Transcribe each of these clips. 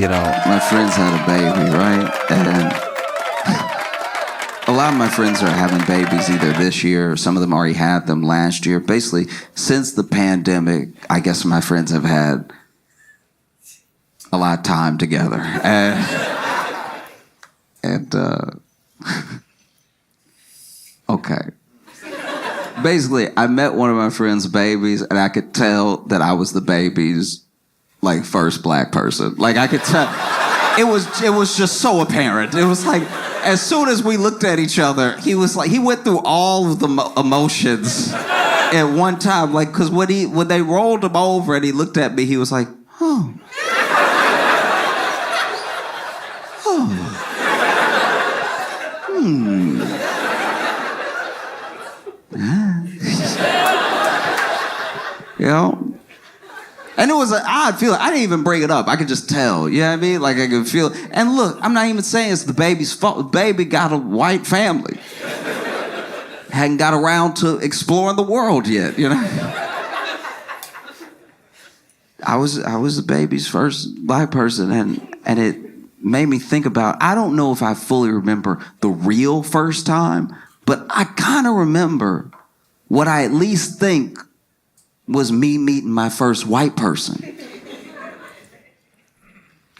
My friends had a baby, right? And a lot of my friends are having babies either this year or some of them already had them last year. Basically, since the pandemic, I guess my friends have had a lot of time together. Okay. Basically, I met one of my friend's babies, and I could tell that I was the baby's, like, first black person. Like, I could tell. It was just so apparent. It was like, as soon as we looked at each other, he was like, he went through all of the emotions at one time. Like, because when they rolled him over and he looked at me, he was like, oh. You know? And it was an odd feeling. I didn't even bring it up. I could just tell. You know what I mean? Like, I could feel it. And look, I'm not even saying it's the baby's fault. The baby got a white family. Hadn't got around to exploring the world yet, you know? I was the baby's first black person, and it made me think about, I don't know if I fully remember the real first time, but I kind of remember what I at least think was me meeting my first white person.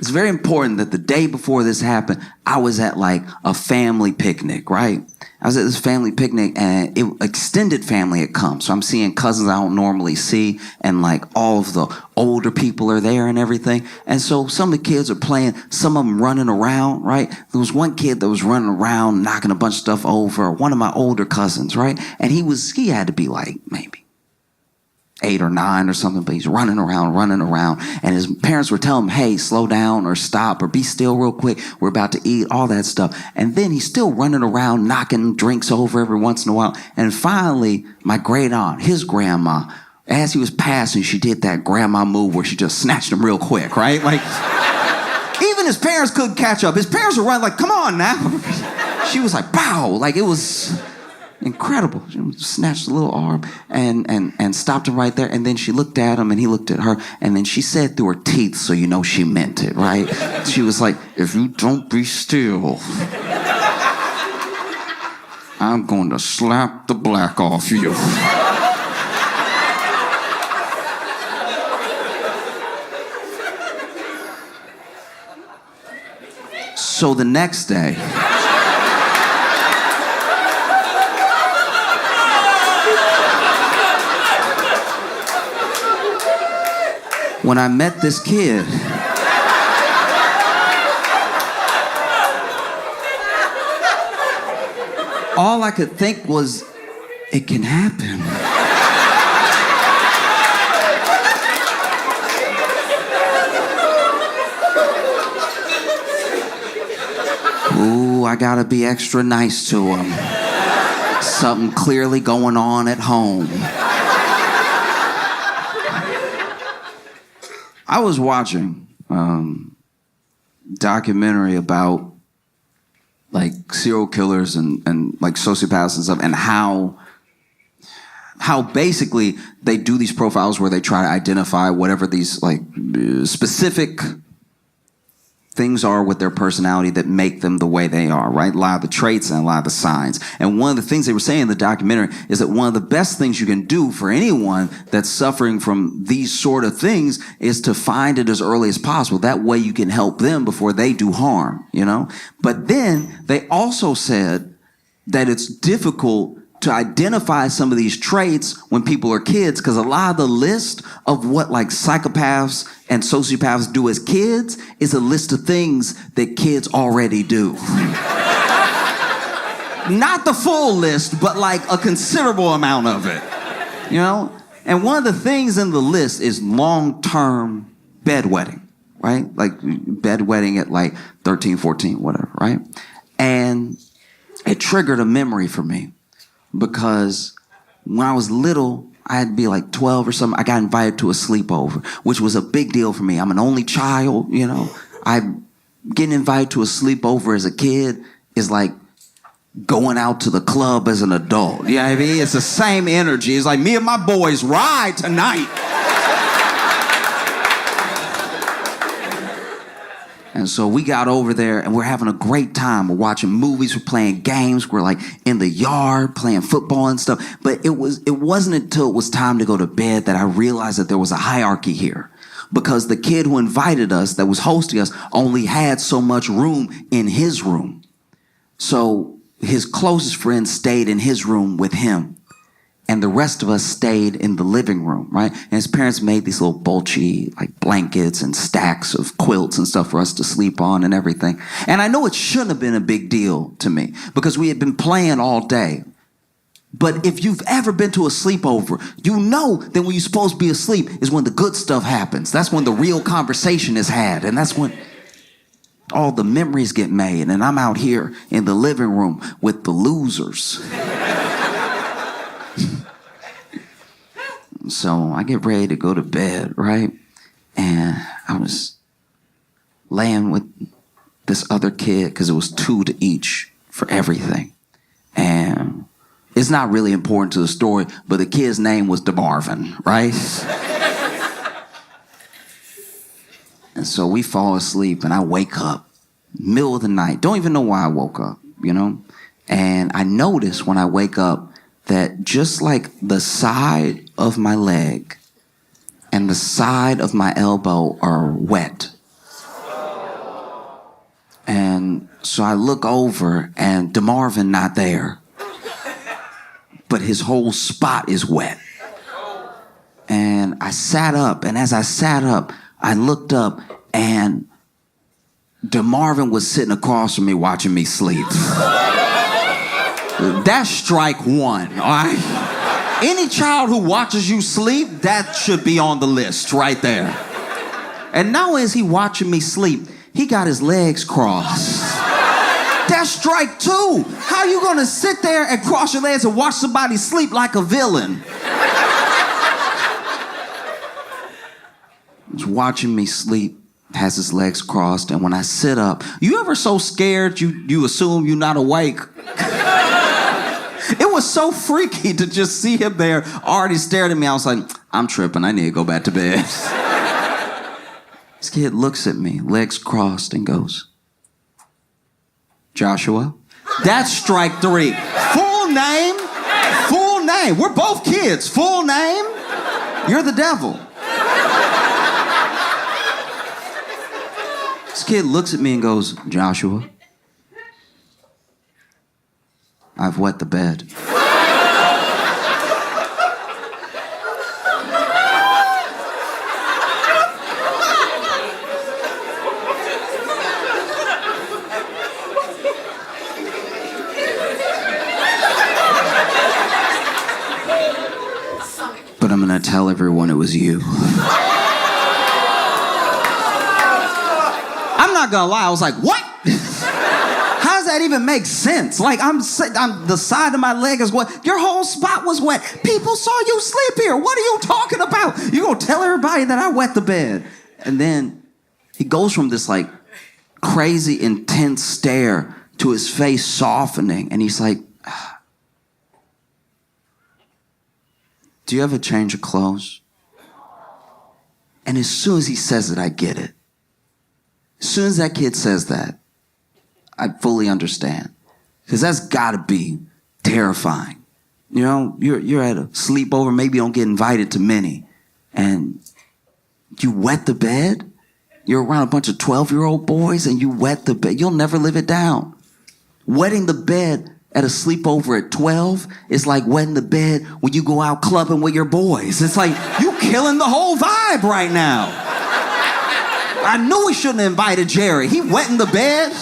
It's very important that the day before this happened, I was at like a family picnic, right? I was at this family picnic and extended family had come. So I'm seeing cousins I don't normally see, and like all of the older people are there and everything. And so some of the kids are playing, some of them running around, right? There was one kid that was running around, knocking a bunch of stuff over, one of my older cousins, right? And he had to be like maybe 8 or 9 or something, but he's running around, and his parents were telling him, hey, slow down or stop or be still real quick. We're about to eat, all that stuff. And then he's still running around, knocking drinks over every once in a while. And finally, my great aunt, his grandma, as he was passing, she did that grandma move where she just snatched him real quick, right? Like, even his parents couldn't catch up. His parents were running like, come on now. She was like, pow, like it was incredible. She snatched the little arm and stopped him right there. And then she looked at him and he looked at her. And then she said through her teeth, so you know she meant it, right? She was like, if you don't be still, I'm going to slap the black off you. So the next day, when I met this kid, all I could think was, it can happen. Ooh, I gotta be extra nice to him. Something clearly going on at home. I was watching documentary about like serial killers and like sociopaths and stuff, and how basically they do these profiles where they try to identify whatever these like specific things are with their personality that make them the way they are, right? A lot of the traits and a lot of the signs. And one of the things they were saying in the documentary is that one of the best things you can do for anyone that's suffering from these sort of things is to find it as early as possible. That way you can help them before they do harm, you know? But then they also said that it's difficult to identify some of these traits when people are kids, because a lot of the list of what like psychopaths and sociopaths do as kids is a list of things that kids already do. Not the full list, but like a considerable amount of it, you know? And one of the things in the list is long-term bedwetting, right? Like bedwetting at like 13, 14, whatever, right? And it triggered a memory for me. Because when I was little, I had to be like 12 or something. I got invited to a sleepover, which was a big deal for me. I'm an only child, you know. Getting invited to a sleepover as a kid is like going out to the club as an adult. You know what I mean? It's the same energy. It's like me and my boys ride tonight. And so we got over there and we're having a great time. We're watching movies, we're playing games, we're like in the yard playing football and stuff. But it wasn't until it was time to go to bed that I realized that there was a hierarchy here. Because the kid who invited us, that was hosting us, only had so much room in his room. So his closest friend stayed in his room with him. And the rest of us stayed in the living room, right? And his parents made these little bulgy, like blankets and stacks of quilts and stuff for us to sleep on and everything. And I know it shouldn't have been a big deal to me because we had been playing all day. But if you've ever been to a sleepover, you know that when you're supposed to be asleep is when the good stuff happens. That's when the real conversation is had. And that's when all the memories get made. And I'm out here in the living room with the losers. So I get ready to go to bed, right? And I was laying with this other kid because it was 2 to each for everything. And it's not really important to the story, but the kid's name was DeMarvin, right? And so we fall asleep and I wake up middle of the night. Don't even know why I woke up, you know? And I notice when I wake up that just like the side of my leg and the side of my elbow are wet. And so I look over and DeMarvin not there, but his whole spot is wet. And I sat up, and as I sat up, I looked up and DeMarvin was sitting across from me watching me sleep. That's strike 1, all right? Any child who watches you sleep, that should be on the list right there. And not only is he watching me sleep, he got his legs crossed. That's strike 2. How you gonna sit there and cross your legs and watch somebody sleep like a villain? He's watching me sleep, has his legs crossed, and when I sit up, you ever so scared you assume you're not awake? It was so freaky to just see him there already staring at me. I was like, I'm tripping. I need to go back to bed. This kid looks at me, legs crossed, and goes, Joshua? That's strike 3. Full name? Full name. We're both kids. Full name? You're the devil. This kid looks at me and goes, Joshua, I've wet the bed. But I'm gonna tell everyone it was you. I'm not gonna lie, I was like, what? How does that even make sense? Like, I'm the side of my leg is wet. Your whole spot was wet. People saw you sleep here. What are you talking about? You gonna tell everybody that I wet the bed? And then he goes from this like crazy intense stare to his face softening, and he's like, do you ever change your clothes? And as soon as he says it, I get it. As soon as that kid says that, I fully understand. Because that's gotta be terrifying. You know, you're at a sleepover, maybe you don't get invited to many, and you wet the bed? You're around a bunch of 12-year-old boys and you wet the bed. You'll never live it down. Wetting the bed at a sleepover at 12 is like wetting the bed when you go out clubbing with your boys. It's like, you killing the whole vibe right now. I knew we shouldn't have invited Jerry. He wetting the bed.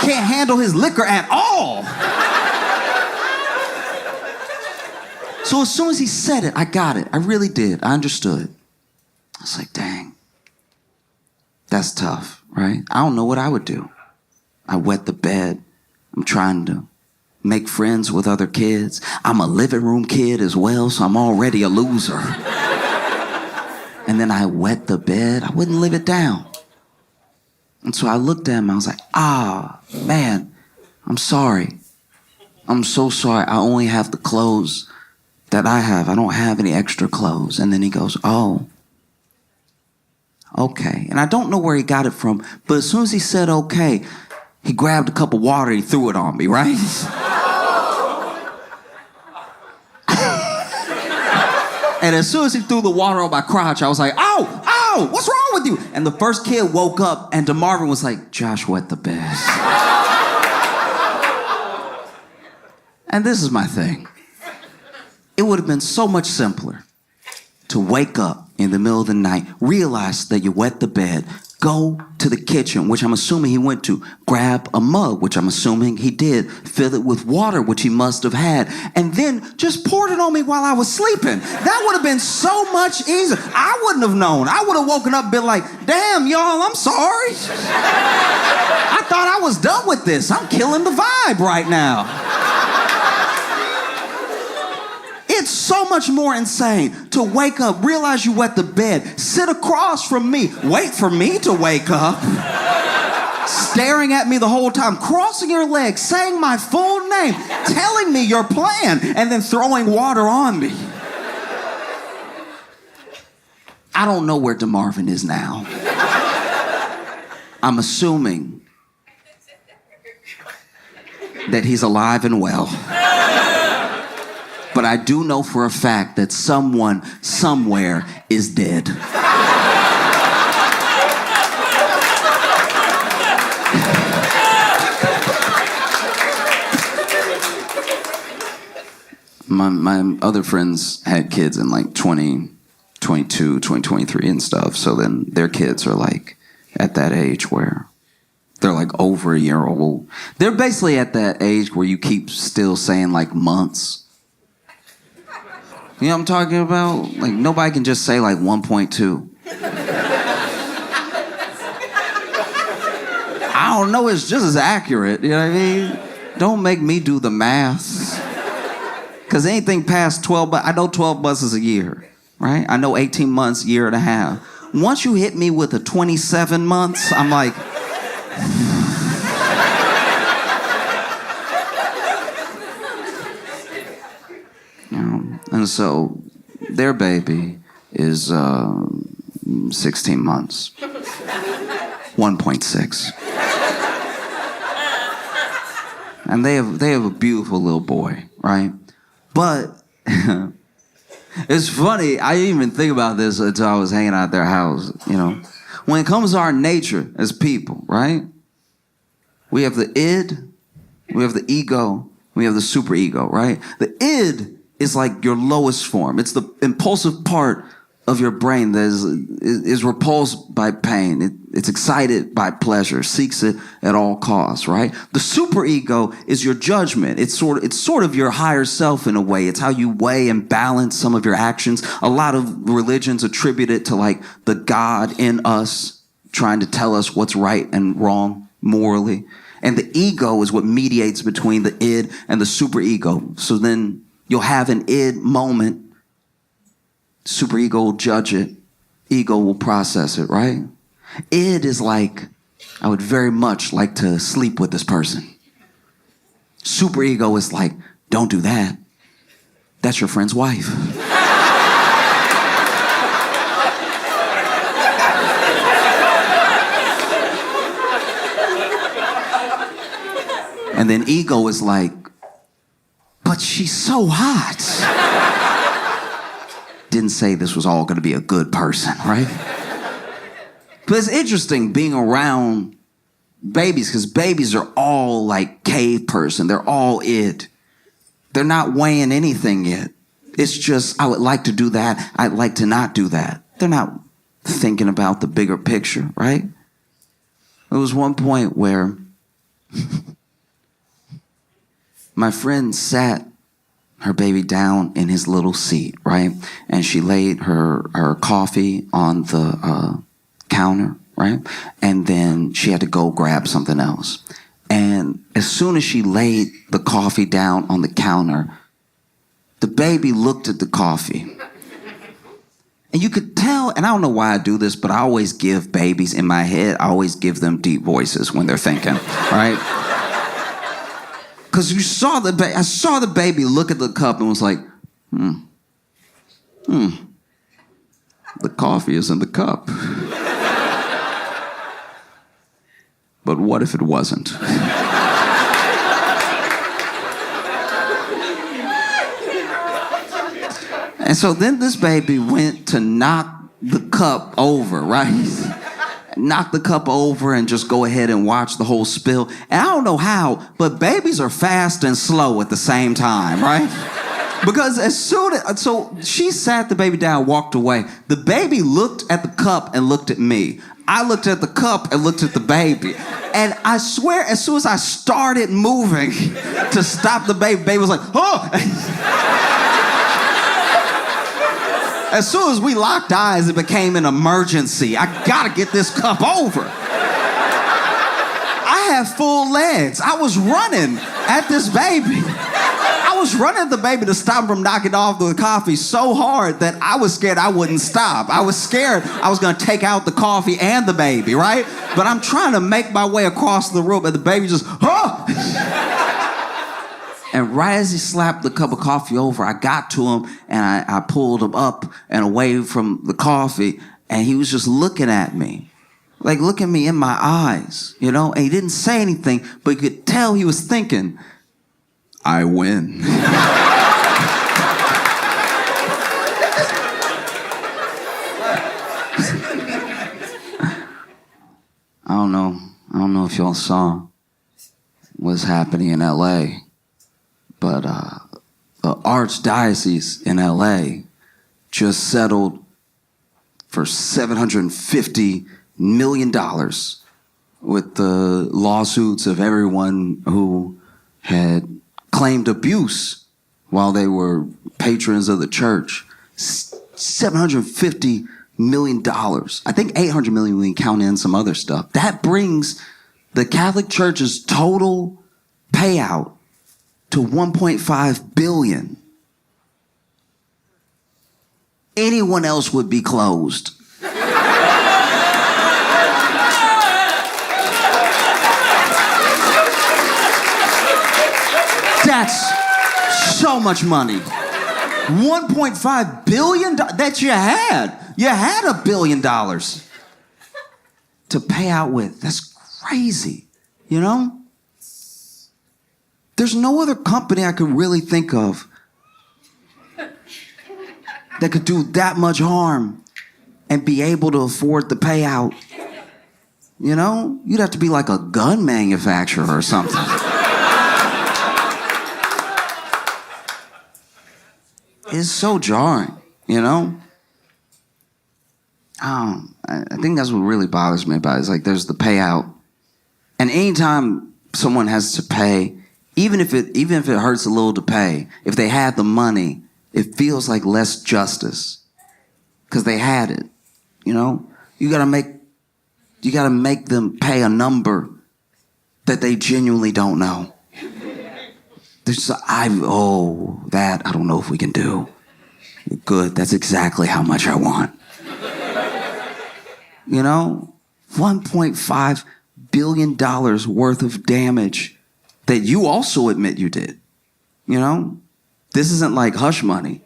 Can't handle his liquor at all. So as soon as he said it, I got it. I really did. I understood. I was like, dang, that's tough, right? I don't know what I would do. I wet the bed. I'm trying to make friends with other kids. I'm a living room kid as well, so I'm already a loser. And then I wet the bed. I wouldn't live it down. And so I looked at him. I was like, man, I'm sorry. I'm so sorry. I only have the clothes that I have. I don't have any extra clothes. And then he goes, oh, Okay. And I don't know where he got it from, but as soon as he said okay, he grabbed a cup of water and he threw it on me, right? And as soon as he threw the water on my crotch, I was like, ow, ow, what's wrong with you? And the first kid woke up and DeMarvin was like, Josh wet the bed. And this is my thing. It would have been so much simpler to wake up in the middle of the night, realize that you wet the bed, go to the kitchen, which I'm assuming he went to, grab a mug, which I'm assuming he did, fill it with water, which he must have had, and then just poured it on me while I was sleeping. That would have been so much easier. I wouldn't have known. I would have woken up and been like, damn, y'all, I'm sorry. I thought I was done with this. I'm killing the vibe right now. It's so much more insane to wake up, realize you wet the bed, sit across from me, wait for me to wake up, staring at me the whole time, crossing your legs, saying my full name, telling me your plan, and then throwing water on me. I don't know where DeMarvin is now. I'm assuming that he's alive and well. But I do know for a fact that someone, somewhere, is dead. My other friends had kids in like 2022, 2023 and stuff. So then their kids are like at that age where they're like over a year old. They're basically at that age where you keep still saying like months. You know what I'm talking about? Like, nobody can just say, like, 1.2. I don't know, it's just as accurate, you know what I mean? Don't make me do the math. Because anything past 12, I know 12 months is a year, right? I know 18 months, year and a half. Once you hit me with a 27 months, I'm like... And so their baby is 16 months. 1.6. And they have a beautiful little boy, right? But it's funny, I didn't even think about this until I was hanging out at their house, you know. When it comes to our nature as people, right? We have the id, we have the ego, we have the superego, right? The id is like your lowest form. It's the impulsive part of your brain that is repulsed by pain. It's excited by pleasure, seeks it at all costs, right? The superego is your judgment. It's sort of your higher self in a way. It's how you weigh and balance some of your actions. A lot of religions attribute it to like the God in us trying to tell us what's right and wrong morally. And the ego is what mediates between the id and the superego. So then you'll have an id moment. Superego will judge it. Ego will process it, right? Id is like, I would very much like to sleep with this person. Superego is like, don't do that. That's your friend's wife. And then ego is like, but she's so hot. Didn't say this was all going to be a good person, right? But it's interesting being around babies because babies are all like cave person. They're all id. They're not weighing anything yet. It's just, I would like to do that. I'd like to not do that. They're not thinking about the bigger picture, right? There was one point where my friend sat her baby down in his little seat, right? And she laid her coffee on the counter, right? And then she had to go grab something else. And as soon as she laid the coffee down on the counter, the baby looked at the coffee. And you could tell, and I don't know why I do this, but I always give babies in my head, I always give them deep voices when they're thinking, right? Because I saw the baby look at the cup and was like, the coffee is in the cup. But what if it wasn't? And so then this baby went to knock the cup over, right? Knock the cup over and just go ahead and watch the whole spill. And I don't know how, but babies are fast and slow at the same time, right? Because so she sat the baby down, walked away. The baby looked at the cup and looked at me. I looked at the cup and looked at the baby. And I swear, as soon as I started moving to stop the baby was like, oh! As soon as we locked eyes, it became an emergency. I gotta get this cup over. I had full legs. I was running at this baby. I was running at the baby to stop him from knocking off the coffee so hard that I was scared I wouldn't stop. I was scared I was gonna take out the coffee and the baby, right? But I'm trying to make my way across the room and the baby just, oh! And right as he slapped the cup of coffee over, I got to him and I pulled him up and away from the coffee, and he was just looking at me. Like, looking me in my eyes, you know? And he didn't say anything, but you could tell he was thinking, I win. I don't know if y'all saw what's happening in LA. But the Archdiocese in LA just settled for $750 million with the lawsuits of everyone who had claimed abuse while they were patrons of the church. $750 million. I think $800 million when you count in some other stuff. That brings the Catholic Church's total payout to $1.5 billion. Anyone else would be closed. That's so much money. $1.5 billion that you had. You had $1 billion to pay out with. That's crazy, you know? There's no other company I could really think of that could do that much harm and be able to afford the payout. You know? You'd have to be like a gun manufacturer or something. It's so jarring, you know? I think that's what really bothers me about it. It's like there's the payout. And anytime someone has to pay, even if it hurts a little to pay, if they had the money, it feels like less justice because they had it. You know, you gotta make them pay a number that they genuinely don't know. I don't know if we can do. Good, that's exactly how much I want. You know, $1.5 billion worth of damage that you also admit you did. You know? This isn't like hush money.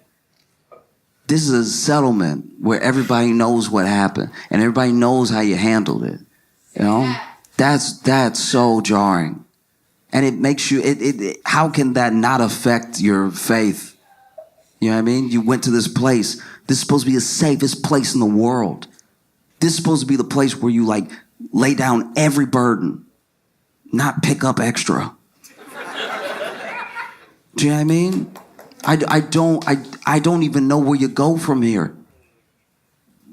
This is a settlement where everybody knows what happened and everybody knows how you handled it. You know? That's so jarring. And it makes you, how can that not affect your faith? You know what I mean? You went to this place. This is supposed to be the safest place in the world. This is supposed to be the place where you like lay down every burden, not pick up extra. Do you know what I mean? I don't even know where you go from here.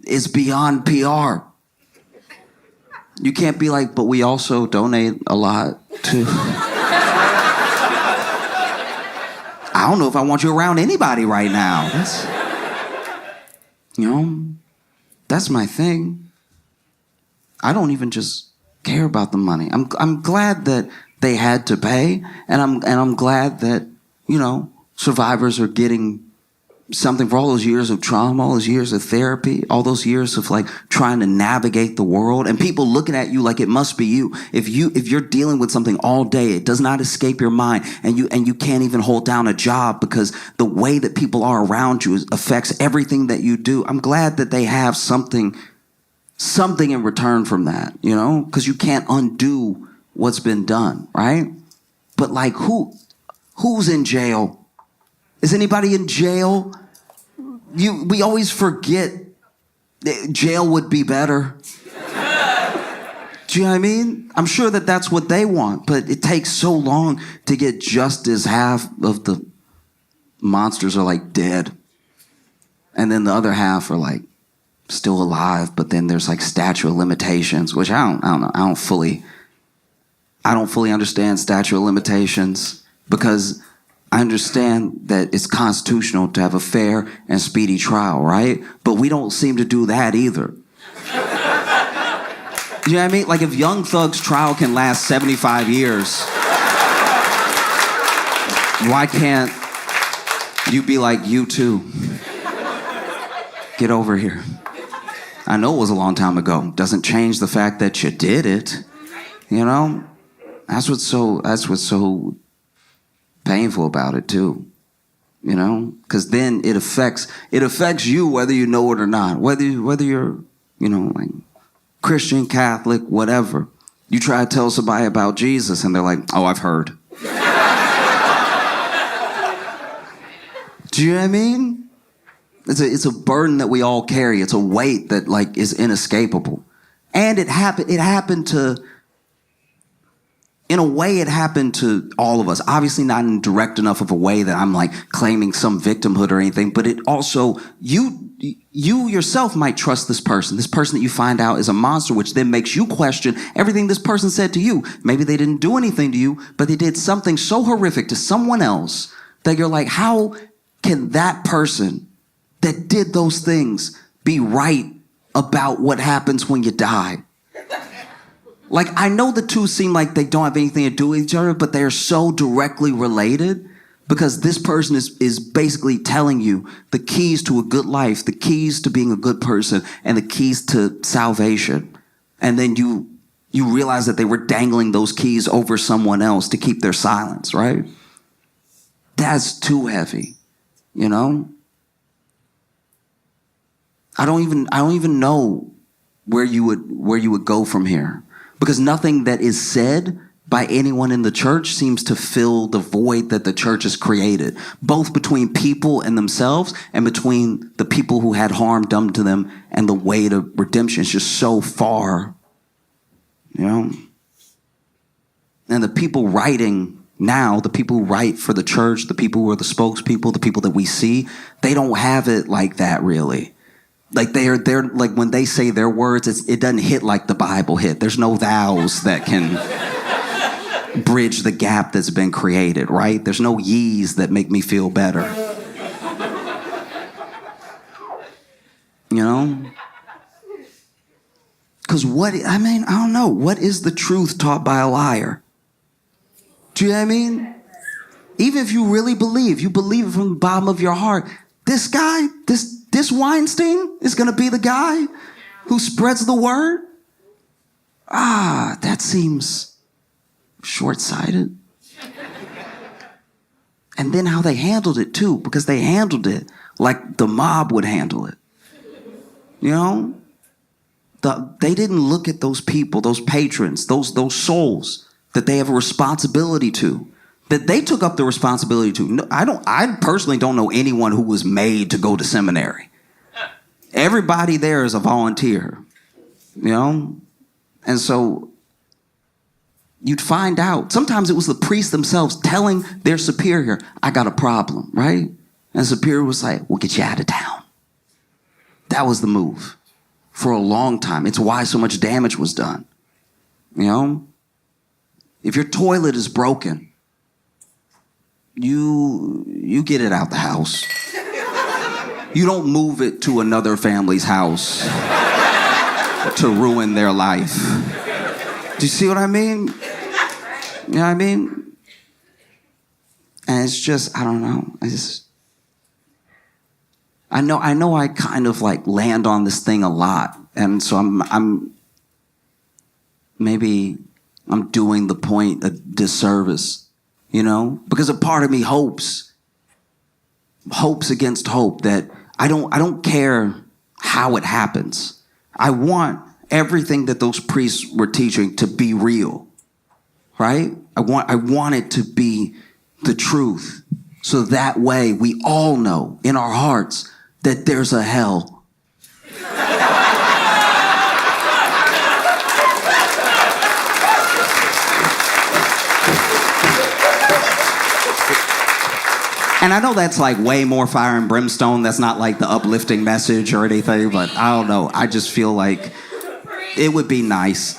It's beyond PR. You can't be like, but we also donate a lot to... I don't know if I want you around anybody right now. That's my thing. I don't even just care about the money. I'm glad that they had to pay, and I'm glad that, you know, survivors are getting something for all those years of trauma, all those years of therapy, all those years of like trying to navigate the world, and people looking at you like it must be you. If you're dealing with something all day, it does not escape your mind, and you can't even hold down a job because the way that people are around you affects everything that you do. I'm glad that they have something something in return from that, you know, because you can't undo what's been done, right? But like, who's in jail? Is anybody in jail? We always forget that jail would be better. Do you know what I mean? I'm sure that that's what they want, but it takes so long to get justice. Half of the monsters are like dead, and then the other half are like still alive. But then there's like statute of limitations, which I don't know. I don't fully understand statute of limitations, because I understand that it's constitutional to have a fair and speedy trial, right? But we don't seem to do that either. You know what I mean? Like, if Young Thug's trial can last 75 years, why can't you be like, you too? Get over here. I know it was a long time ago. Doesn't change the fact that you did it. You know? That's what's so painful about it too. You know? Because then it affects you whether you know it or not. Whether you're, you know, like Christian, Catholic, whatever. You try to tell somebody about Jesus and they're like, oh, I've heard. Do you know what I mean? It's a burden that we all carry. It's a weight that like is inescapable. And it happened to, in a way, it happened to all of us. Obviously not in direct enough of a way that I'm like claiming some victimhood or anything, but it also, you yourself might trust this person that you find out is a monster, which then makes you question everything this person said to you. Maybe they didn't do anything to you, but they did something so horrific to someone else that you're like, how can that person that did those things be right about what happens when you die? Like, I know the two seem like they don't have anything to do with each other, but they are so directly related, because this person is basically telling you the keys to a good life, the keys to being a good person, and the keys to salvation. And then you realize that they were dangling those keys over someone else to keep their silence, right? That's too heavy, you know? I don't even know where you would go from here. Because nothing that is said by anyone in the church seems to fill the void that the church has created, both between people and themselves and between the people who had harm done to them and the way to redemption. It's just so far, you know? And the people writing now, the people who write for the church, the people who are the spokespeople, the people that we see, they don't have it like that, really. Like they're like, when they say their words, it doesn't hit like the Bible hit. There's no thous that can bridge the gap that's been created, right? There's no ye's that make me feel better. You know? Because I don't know. What is the truth taught by a liar? Do you know what I mean? Even if you really believe, you believe it from the bottom of your heart, this guy, this Weinstein is going to be the guy who spreads the word? That seems short-sighted. And then how they handled it too, because they handled it like the mob would handle it. You know? They didn't look at those people, those patrons, those souls that they have a responsibility to, that they took up the responsibility to. No, I personally don't know anyone who was made to go to seminary. Everybody there is a volunteer, you know? And so you'd find out. Sometimes it was the priests themselves telling their superior, I got a problem, right? And the superior was like, we'll get you out of town. That was the move for a long time. It's why so much damage was done, you know? If your toilet is broken, you get it out the house. You don't move it to another family's house to ruin their life. Do you see what I mean? You know what I mean? And it's just, I don't know. I know I kind of like land on this thing a lot. And so I'm doing the point a disservice, you know? Because a part of me hopes against hope that I don't care how it happens. I want everything that those priests were teaching to be real, right? I want it to be the truth. So that way we all know in our hearts that there's a hell. And I know that's like way more fire and brimstone. That's not like the uplifting message or anything, but I don't know. I just feel like it would be nice.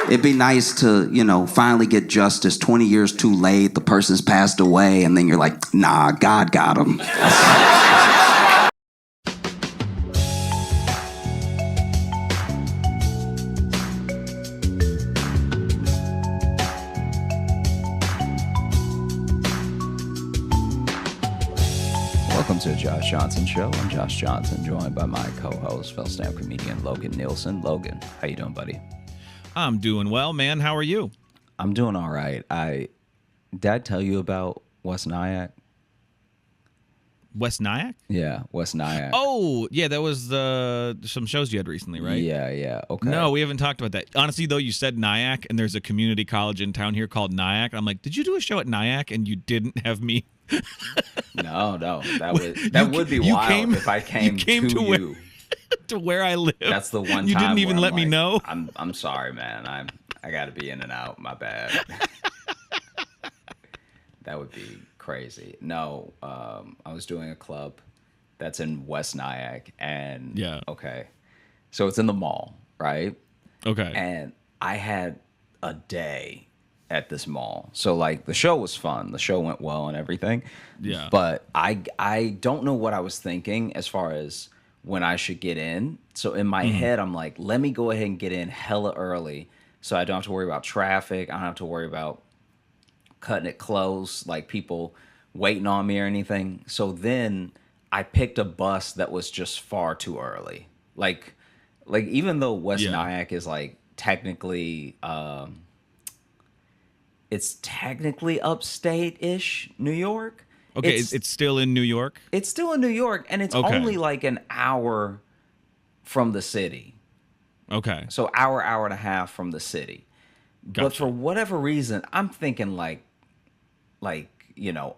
It'd be nice to, finally get justice. 20 years too late, the person's passed away, and then you're like, nah, God got him. Welcome to the Josh Jonhson Show. I'm Josh Jonhson, joined by my co-host, fellow stand-up comedian Logan Nielsen. Logan, how you doing, buddy? I'm doing well, man. How are you? I'm doing all right. Did I tell you about West Nyack? West Nyack? Yeah, West Nyack. Oh, yeah, that was some shows you had recently, right? Yeah. Okay. No, we haven't talked about that. Honestly, though, you said Nyack, and there's a community college in town here called Nyack. I'm like, did you do a show at Nyack and you didn't have me? No, that would be wild if I came to you. To where I live. That's the one time you didn't even let me know. I'm sorry, man. I got to be in and out. My bad. That would be crazy. No, I was doing a club that's in West Nyack, and yeah. Okay, so it's in the mall, right? Okay, and I had a day at this mall, so like the show was fun. The show went well and everything. Yeah, but I don't know what I was thinking as far as when I should get in. So in my head, I'm like, let me go ahead and get in hella early so I don't have to worry about traffic. I don't have to worry about cutting it close, like people waiting on me or anything. So then I picked a bus that was just far too early. Like even though West Nyack is like technically, it's technically upstate-ish New York. Okay, it's still in New York? It's still in New York, and it's only like an hour from the city. Okay. So hour and a half from the city. Gotcha. But for whatever reason, I'm thinking like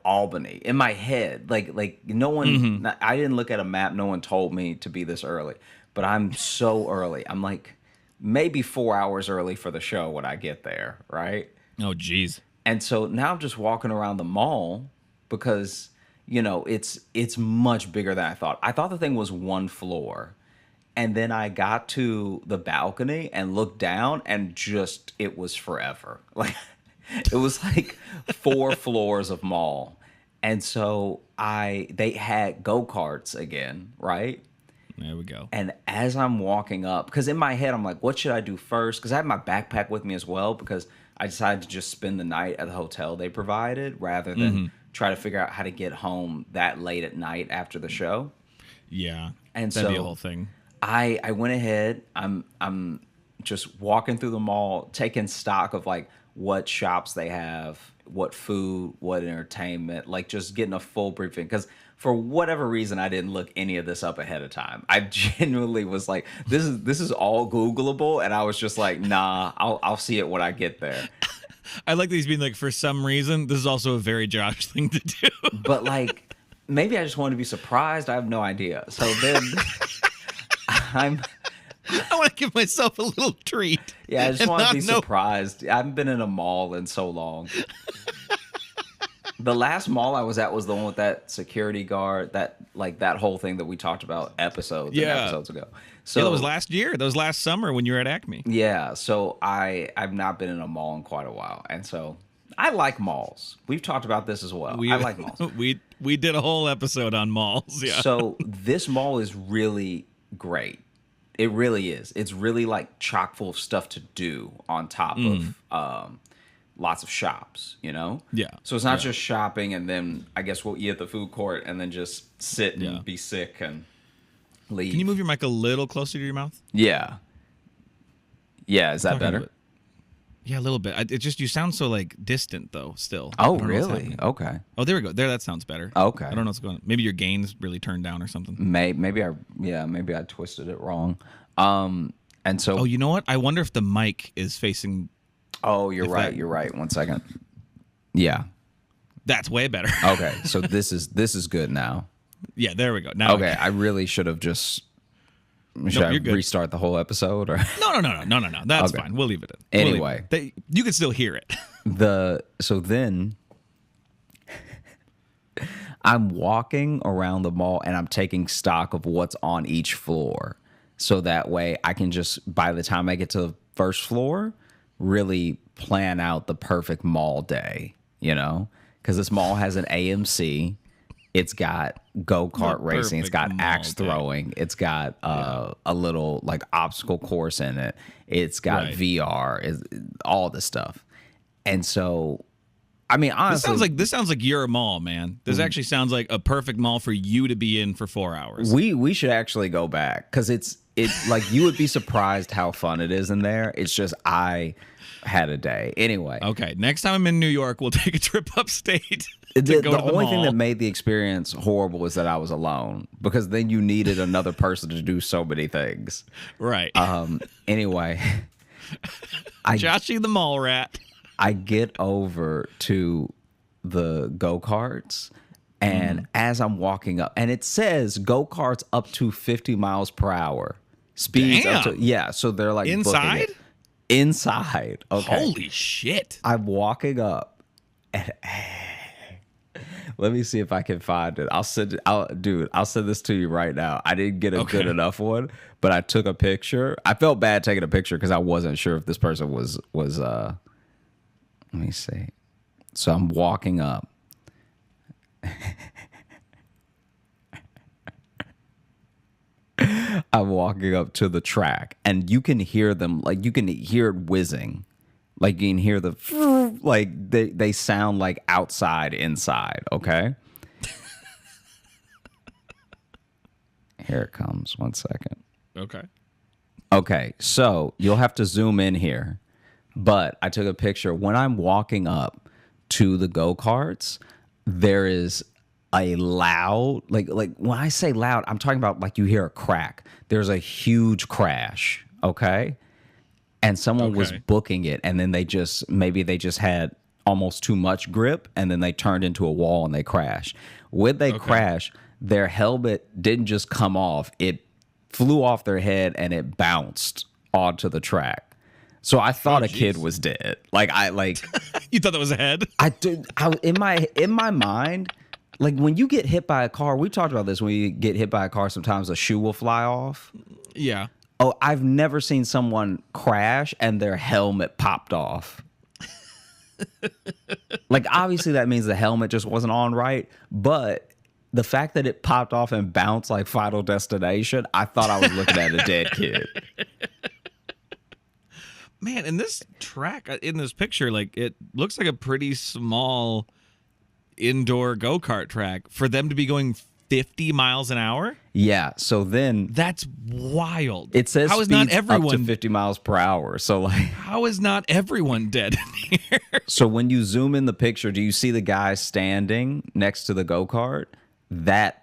Albany in my head. Like no one, I didn't look at a map. No one told me to be this early. But I'm so early. I'm like maybe 4 hours early for the show when I get there, right? Oh, geez. And so now I'm just walking around the mall because, it's much bigger than I thought. I thought the thing was one floor. And then I got to the balcony and looked down and just, it was forever. Like, it was like 4 floors of mall. And so they had go-karts again, right? There we go. And as I'm walking up, because in my head, I'm like, what should I do first? Because I had my backpack with me as well, because I decided to just spend the night at the hotel they provided rather than try to figure out how to get home that late at night after the show. Yeah, and that'd so be a whole thing. I went ahead. I'm just walking through the mall, taking stock of like what shops they have, what food, what entertainment, like just getting a full briefing. Because for whatever reason, I didn't look any of this up ahead of time. I genuinely was like, this is all Googleable, and I was just like, nah, I'll see it when I get there. I like that he's being like, for some reason, this is also a very Josh thing to do. But like, maybe I just wanted to be surprised. I have no idea. So then I want to give myself a little treat. Yeah, I just want to be surprised. I haven't been in a mall in so long. The last mall I was at was the one with that security guard, that whole thing that we talked about episodes ago. So that was last year. That was last summer when you were at Acme. Yeah, so I've not been in a mall in quite a while, and so I like malls. We've talked about this as well. I like malls. We did a whole episode on malls. Yeah. So this mall is really great. It really is. It's really like chock full of stuff to do on top of lots of shops, Yeah. So it's not just shopping and then I guess we'll eat at the food court and then just sit and be sick and leave. Can you move your mic a little closer to your mouth? Yeah. Yeah, is that better? Yeah, a little bit. It just, you sound so like distant though. Still. I Oh, don't know what's really? happening. Okay. Oh, there we go. There, that sounds better. Okay. I don't know what's going on. Maybe your gain's really turned down or something. Maybe I twisted it wrong. And so. Oh, you know what? I wonder if the mic is facing. Oh, you're right. You're right. 1 second. Yeah. That's way better. Okay. So this is good now. Yeah, there we go. Now. Okay. I really should have just. Should I you're good. restart the whole episode or? No. That's Okay. fine. We'll leave it in. Anyway. You can still hear it. So then I'm walking around the mall and I'm taking stock of what's on each floor. So that way I can just, by the time I get to the first floor, really plan out the perfect mall day, you know? Because this mall has an AMC. It's got go-kart racing. It's got axe throwing. It's got a little like obstacle course in it. It's got VR, all this stuff. And so, I mean, honestly, this sounds like your mall, man. This actually sounds like a perfect mall for you to be in for 4 hours. we should actually go back because it's like you would be surprised how fun it is in there. It's just I had a day anyway. Okay, next time I'm in New York, we'll take a trip upstate. The only thing that made the experience horrible was that I was alone because then you needed another person to do so many things. Right. Anyway, Joshy the mall rat. I get over to the go-karts, and as I'm walking up, and it says go-karts up to 50 miles per hour. Speeds up to, yeah, so they're like inside? Inside. Okay. Holy shit. I'm walking up, and let me see if I can find it. I'll send this to you right now. I didn't get a good enough one, but I took a picture. I felt bad taking a picture because I wasn't sure if this person was let me see. So I'm walking up. I'm walking up to the track, and you can hear them, like you can hear it whizzing. Like you can hear the, like they sound like outside, inside, okay? Here it comes. 1 second. Okay. Okay, so you'll have to zoom in here. But I took a picture. When I'm walking up to the go-karts, there is a loud, like when I say loud, I'm talking about like you hear a crack. There's a huge crash, okay? And someone was booking it, and then they just had almost too much grip, and then they turned into a wall and they crashed. When they crash, their helmet didn't just come off. It flew off their head and it bounced onto the track. So I thought a kid was dead. You thought that was a head? In my mind, like when you get hit by a car, we talked about this. When you get hit by a car, sometimes a shoe will fly off. Yeah. Oh, I've never seen someone crash and their helmet popped off. Like obviously that means the helmet just wasn't on right, but the fact that it popped off and bounced like Final Destination, I thought I was looking at a dead kid. Man, in this track, in this picture, like it looks like a pretty small indoor go-kart track for them to be going 50 miles an hour. Yeah, so then that's wild. It says how is speeds not everyone up to 50 miles per hour. So like, how is not everyone dead in here? So when you zoom in the picture, do you see the guy standing next to the go-kart? That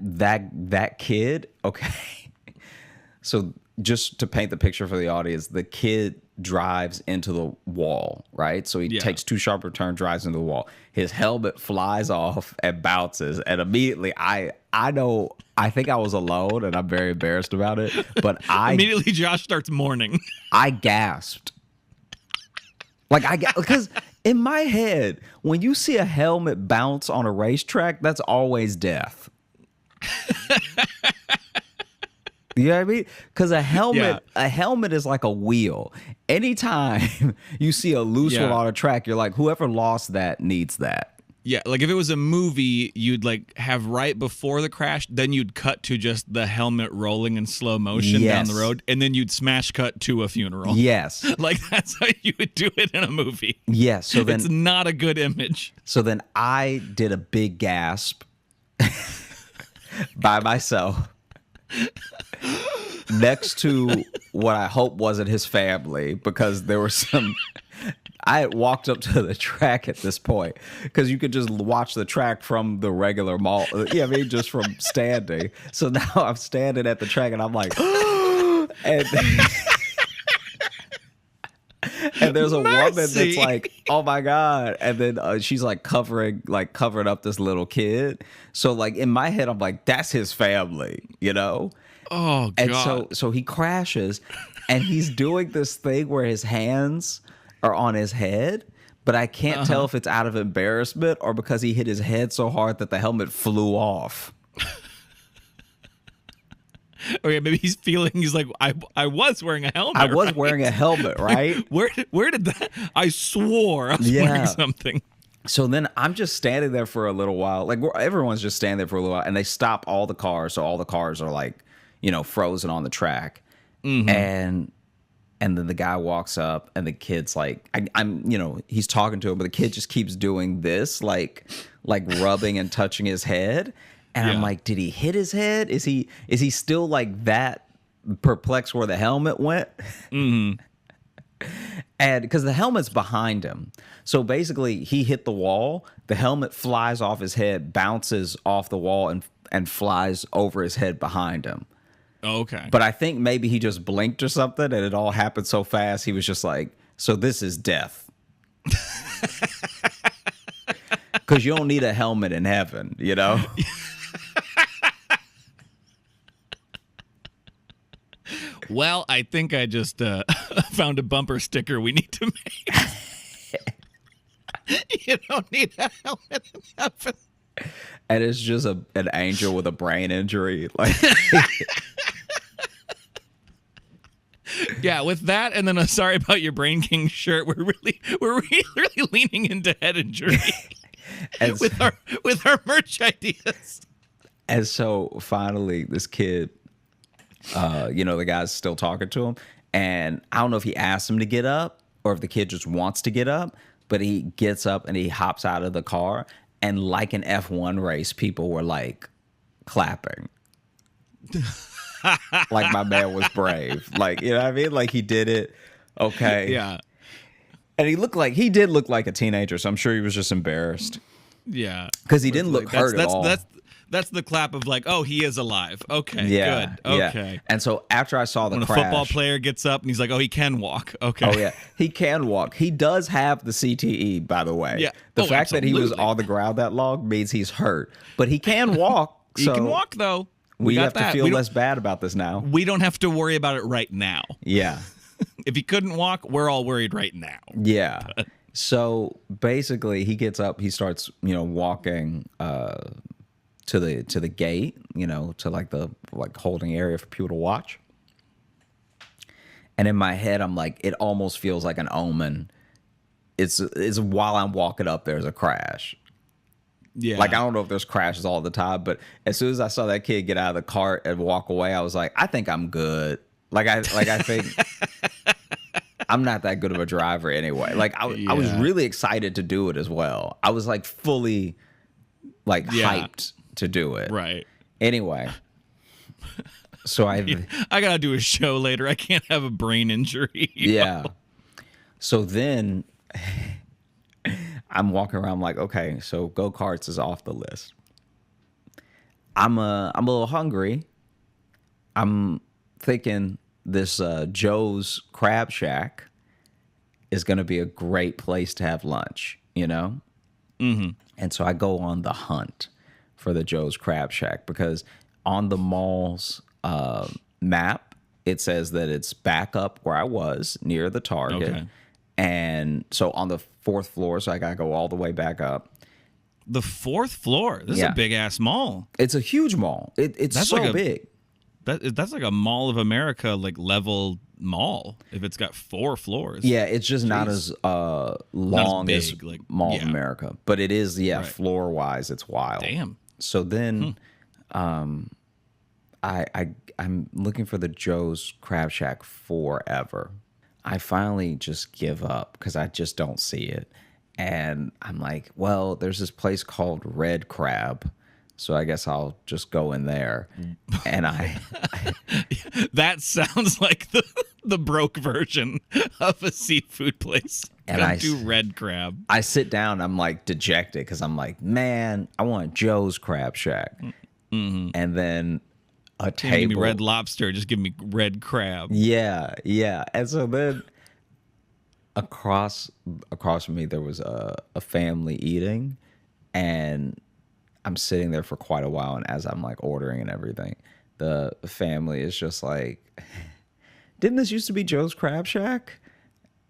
kid, okay. So just to paint the picture for the audience, the kid drives into the wall, right? So he takes two sharp turns, drives into the wall. His helmet flies off and bounces, and immediately I think I was alone, and I'm very embarrassed about it. But immediately Josh starts mourning. I gasped, because in my head, when you see a helmet bounce on a racetrack, that's always death. You know what I mean? Because a helmet is like a wheel. Anytime you see a loose one on a track, you're like, whoever lost that needs that. Yeah, like if it was a movie, you'd like have right before the crash, then you'd cut to just the helmet rolling in slow motion down the road, and then you'd smash cut to a funeral. Yes. Like that's how you would do it in a movie. Yes. So then it's not a good image. So then I did a big gasp by myself. Next to what I hope wasn't his family, because there were some, I had walked up to the track at this point because you could just watch the track from the regular mall. Yeah, I mean, just from standing. So now I'm standing at the track and I'm like, and, and there's a woman that's like, oh my God. And then she's like covering up this little kid. So like in my head, I'm like, that's his family, you know? Oh, God. And so he crashes and he's doing this thing where his hands are on his head, but I can't tell if it's out of embarrassment or because he hit his head so hard that the helmet flew off. Okay, maybe he's like, I was wearing a helmet. I was wearing a helmet, right? Where did that? I swore I was wearing something. So then I'm just standing there for a little while. Like everyone's just standing there for a little while, and they stop all the cars. So all the cars are like, frozen on the track. Mm-hmm. And then the guy walks up, and the kid's like, he's talking to him, but the kid just keeps doing this, like rubbing and touching his head. And I'm like, did he hit his head? Is he still like that perplexed where the helmet went? Mm-hmm. And because the helmet's behind him. So basically he hit the wall, the helmet flies off his head, bounces off the wall and flies over his head behind him. Okay. But I think maybe he just blinked or something and it all happened so fast. He was just like, so this is death. Because you don't need a helmet in heaven, you know? Well, I think I just found a bumper sticker we need to make. You don't need a helmet in heaven. And it's just an angel with a brain injury. Like, yeah, with that, and then sorry about your Brain King shirt. We're really leaning into head injury with our merch ideas. And so finally, this kid, the guy's still talking to him, and I don't know if he asked him to get up or if the kid just wants to get up, but he gets up and he hops out of the car, and like an F1 race, people were like clapping. Like my man was brave. Like, you know what I mean? Like he did it. Okay. Yeah. And he did look like a teenager, so I'm sure he was just embarrassed. Yeah. Because he didn't look hurt at all. That's the clap of like, oh, he is alive. Okay, yeah, good. Okay. Yeah. And so after I saw the when crash, a football player gets up and he's like, oh, he can walk. Okay. Oh, yeah. He can walk. He does have the CTE, by the way. Yeah. The fact absolutely. that he was on the ground that long means he's hurt. But he can walk. He can walk, though. We have to feel less bad about this now. We don't have to worry about it right now. Yeah. If he couldn't walk, we're all worried right now. Yeah. So basically, he gets up. He starts, walking to the gate, to like the holding area for people to watch. And in my head, I'm like, it almost feels like an omen. It's while I'm walking up, there's a crash. Yeah. Like, I don't know if there's crashes all the time, but as soon as I saw that kid get out of the cart and walk away, I was like, I think I'm good. I think I'm not that good of a driver anyway. Like, I was really excited to do it as well. I was like fully hyped to do it. Right. Anyway. So I gotta do a show later. I can't have a brain injury. Yeah. So then I'm walking around like, okay, so go-karts is off the list. I'm a little hungry. I'm thinking this Joe's Crab Shack is going to be a great place to have lunch, Mm-hmm. And so I go on the hunt for the Joe's Crab Shack because on the mall's map, it says that it's back up where I was near the Target. Okay. And so on the 4th floor, so I got to go all the way back up. The 4th floor? This is a big-ass mall. It's a huge mall. It's That's so like big. That's like a Mall of America, level mall, if it's got 4 floors. Yeah, it's just not as long as big, Mall of America. But it is, right. Floor-wise, it's wild. Damn. So then I'm looking for the Joe's Crab Shack forever. I finally just give up because I just don't see it. And I'm like, well, there's this place called Red Crab. So I guess I'll just go in there. And that sounds like the broke version of a seafood place. And Don't do red crab. I sit down. I'm like dejected because I'm like, man, I want Joe's Crab Shack. Mm-hmm. And then a table. Give me red lobster. Just give me red crab. Yeah. And so then across from me, there was a family eating, and I'm sitting there for quite a while. And as I'm like ordering and everything, the family is just like, didn't this used to be Joe's Crab Shack?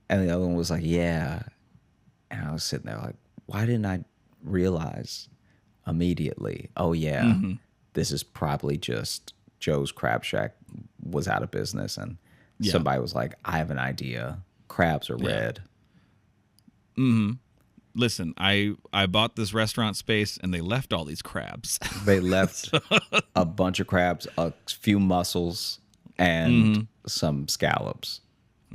And the other one was like, yeah. And I was sitting there like, why didn't I realize immediately? Oh, yeah, this is probably just Joe's Crab Shack was out of business. And somebody was like, I have an idea. Crabs are red. Mm-hmm. Listen, I bought this restaurant space and they left all these crabs. They left a bunch of crabs, a few mussels, and some scallops.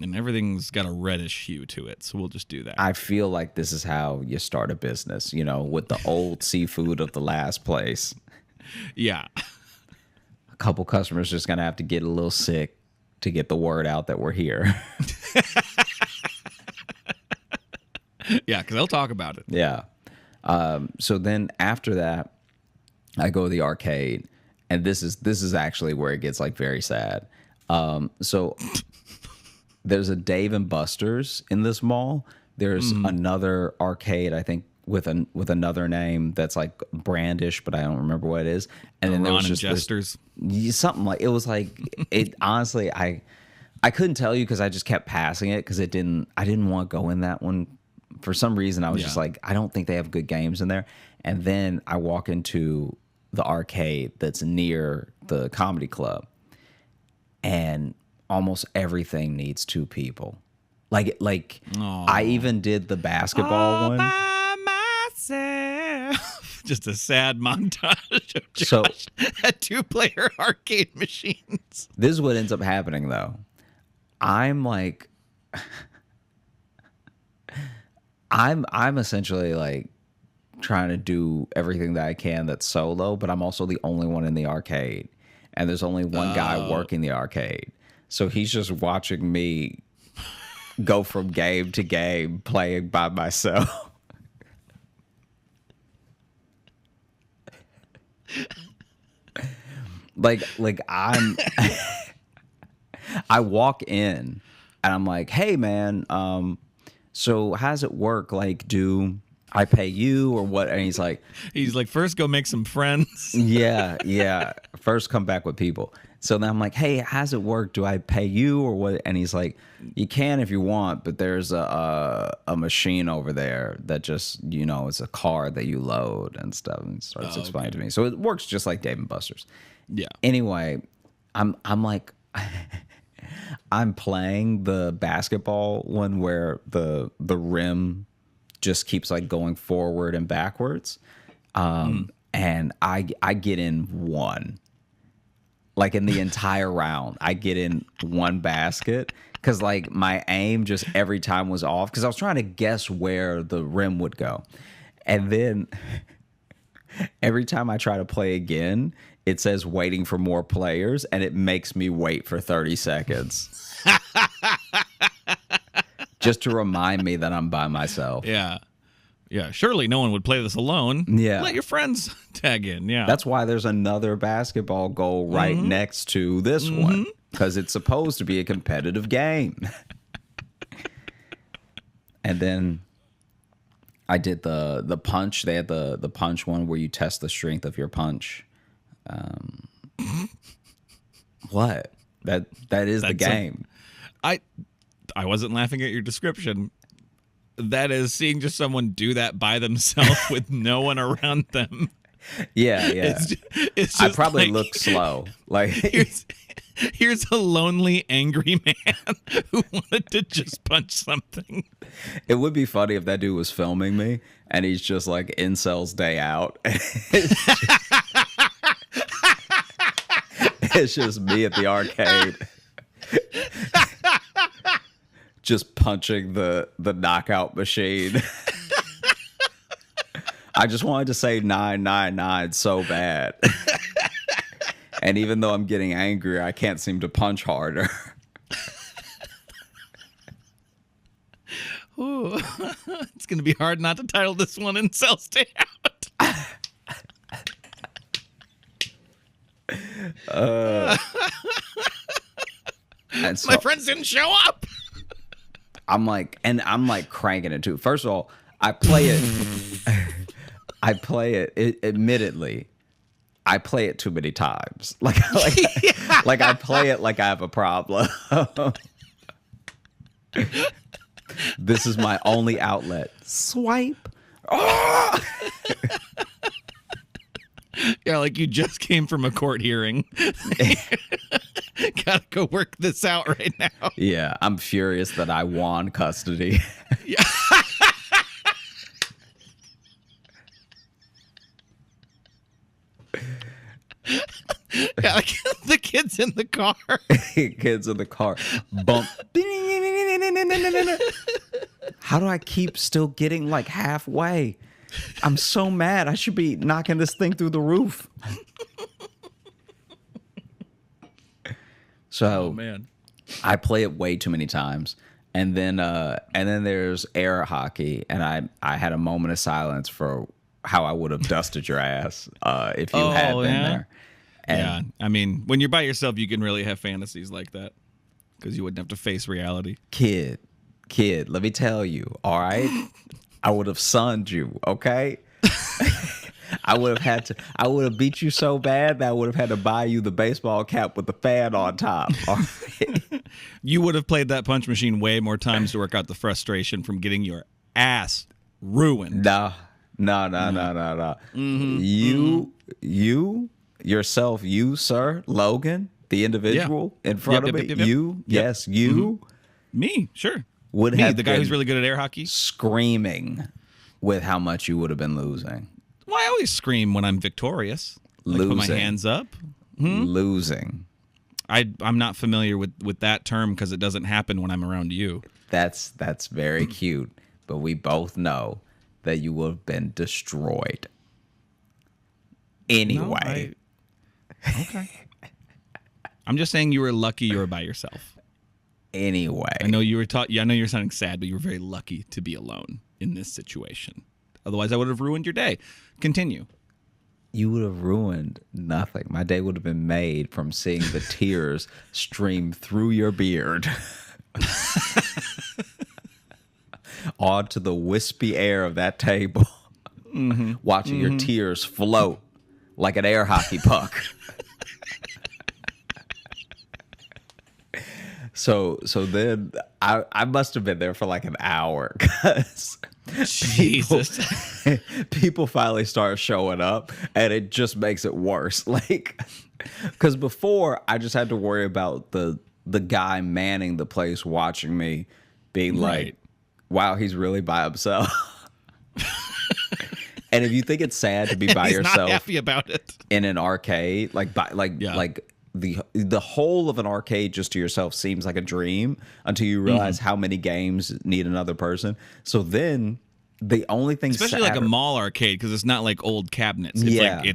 And everything's got a reddish hue to it, so we'll just do that. I feel like this is how you start a business, with the old seafood of the last place. Yeah. A couple customers just going to have to get a little sick to get the word out that we're here. Yeah, because they'll talk about it. Yeah. So then after that, I go to the arcade, and this is actually where it gets like very sad. So there's a Dave and Buster's in this mall. There's another arcade, I think, with another name that's like brandish, but I don't remember what it is. And then there was just Jesters. Something like it was like it. Honestly, I couldn't tell you because I just kept passing it because I didn't want to go in that one. For some reason, I was just like, I don't think they have good games in there. And then I walk into the arcade that's near the comedy club, and almost everything needs two people. Like I even did the basketball one. By myself. Just a sad montage of Josh So- at 2-player arcade machines. This is what ends up happening though. I'm like, I'm essentially like trying to do everything that I can that's solo, but I'm also the only one in the arcade, and there's only one guy working the arcade. So he's just watching me go from game to game playing by myself. like I'm I walk in and I'm like, "Hey man, so how does it work? Like, do I pay you or what?" And he's like, first go make some friends. yeah. First come back with people. So then I'm like, "Hey, how's it work? Do I pay you or what?" And he's like, "You can if you want, but there's a machine over there that just, it's a card that you load and stuff." And he starts explaining to me. So it works just like Dave and Buster's. Yeah. Anyway, I'm like, I'm playing the basketball one where the rim just keeps like going forward and backwards. And I get in one. Like in the entire round, I get in one basket because like my aim just every time was off because I was trying to guess where the rim would go. And then every time I try to play again, it says waiting for more players, and it makes me wait for 30 seconds. Just to remind me that I'm by myself. Yeah. Yeah. Surely no one would play this alone. Yeah. Let your friends tag in. Yeah. That's why there's another basketball goal right next to this one, because it's supposed to be a competitive game. And then I did the punch. They had the punch one where you test the strength of your punch. What? That is the game. I wasn't laughing at your description. That is seeing just someone do that by themselves with no one around them. Yeah. It's just I probably like, look slow. Like here's a lonely, angry man who wanted to just punch something. it would be funny if that dude was filming me and he's just like incels day out. It's just me at the arcade. Just punching the knockout machine. I just wanted to say 999 so bad. And even though I'm getting angrier, I can't seem to punch harder. Ooh. It's going to be hard not to title this one Incel Stay Out. And so My friends didn't show up. I'm like cranking it too. First of all, I play it. Admittedly, I play it too many times. Like I play it like I have a problem. This is my only outlet. Swipe. Oh! Yeah, like you just came from a court hearing. Gotta go work this out right now. Yeah, I'm furious that I won custody. Yeah. Yeah, like the kids in the car. Kids in the car. Bump. How do I keep still getting like halfway? I'm so mad. I should be knocking this thing through the roof. So, Oh man. I play it way too many times. And then there's air hockey, and I had a moment of silence for how I would have dusted your ass if you had been there. And Yeah, I mean, when you're by yourself, you can really have fantasies like that because you wouldn't have to face reality. kid, let me tell you, all right? I would have sunned you, okay? I would have beat you so bad that I would have had to buy you the baseball cap with the fan on top. All right? You would have played that punch machine way more times to work out the frustration from getting your ass ruined. No. Yourself, sir, Logan, the individual in front of me, Yep. you, yes, you Me, sure. would Me, have the guy been who's really good at air hockey. screaming with how much you would have been losing. Well, I always scream when I'm victorious. Like, put my Losing. hands up. Losing. I'm not familiar with that term because it doesn't happen when I'm around you. That's very cute, but we both know that you would have been destroyed. Anyway. Okay. I'm just saying you were lucky you were by yourself. Anyway. I know you were I know you're sounding sad, but you were very lucky to be alone in this situation. Otherwise, I would have ruined your day. Continue. You would have ruined nothing. My day would have been made from seeing the tears stream through your beard onto the wispy air of that table, watching your tears float like an air hockey puck. So then I must have been there for like an hour because people finally start showing up, and it just makes it worse. Like, because before I just had to worry about the guy manning the place watching me, being like, "Wow, he's really by himself." And if you think it's sad to be by He's yourself, not happy about it in an arcade, like the whole of an arcade just to yourself seems like a dream until you realize how many games need another person. So then the only thing, especially like a mall arcade, because it's not like old cabinets. It's like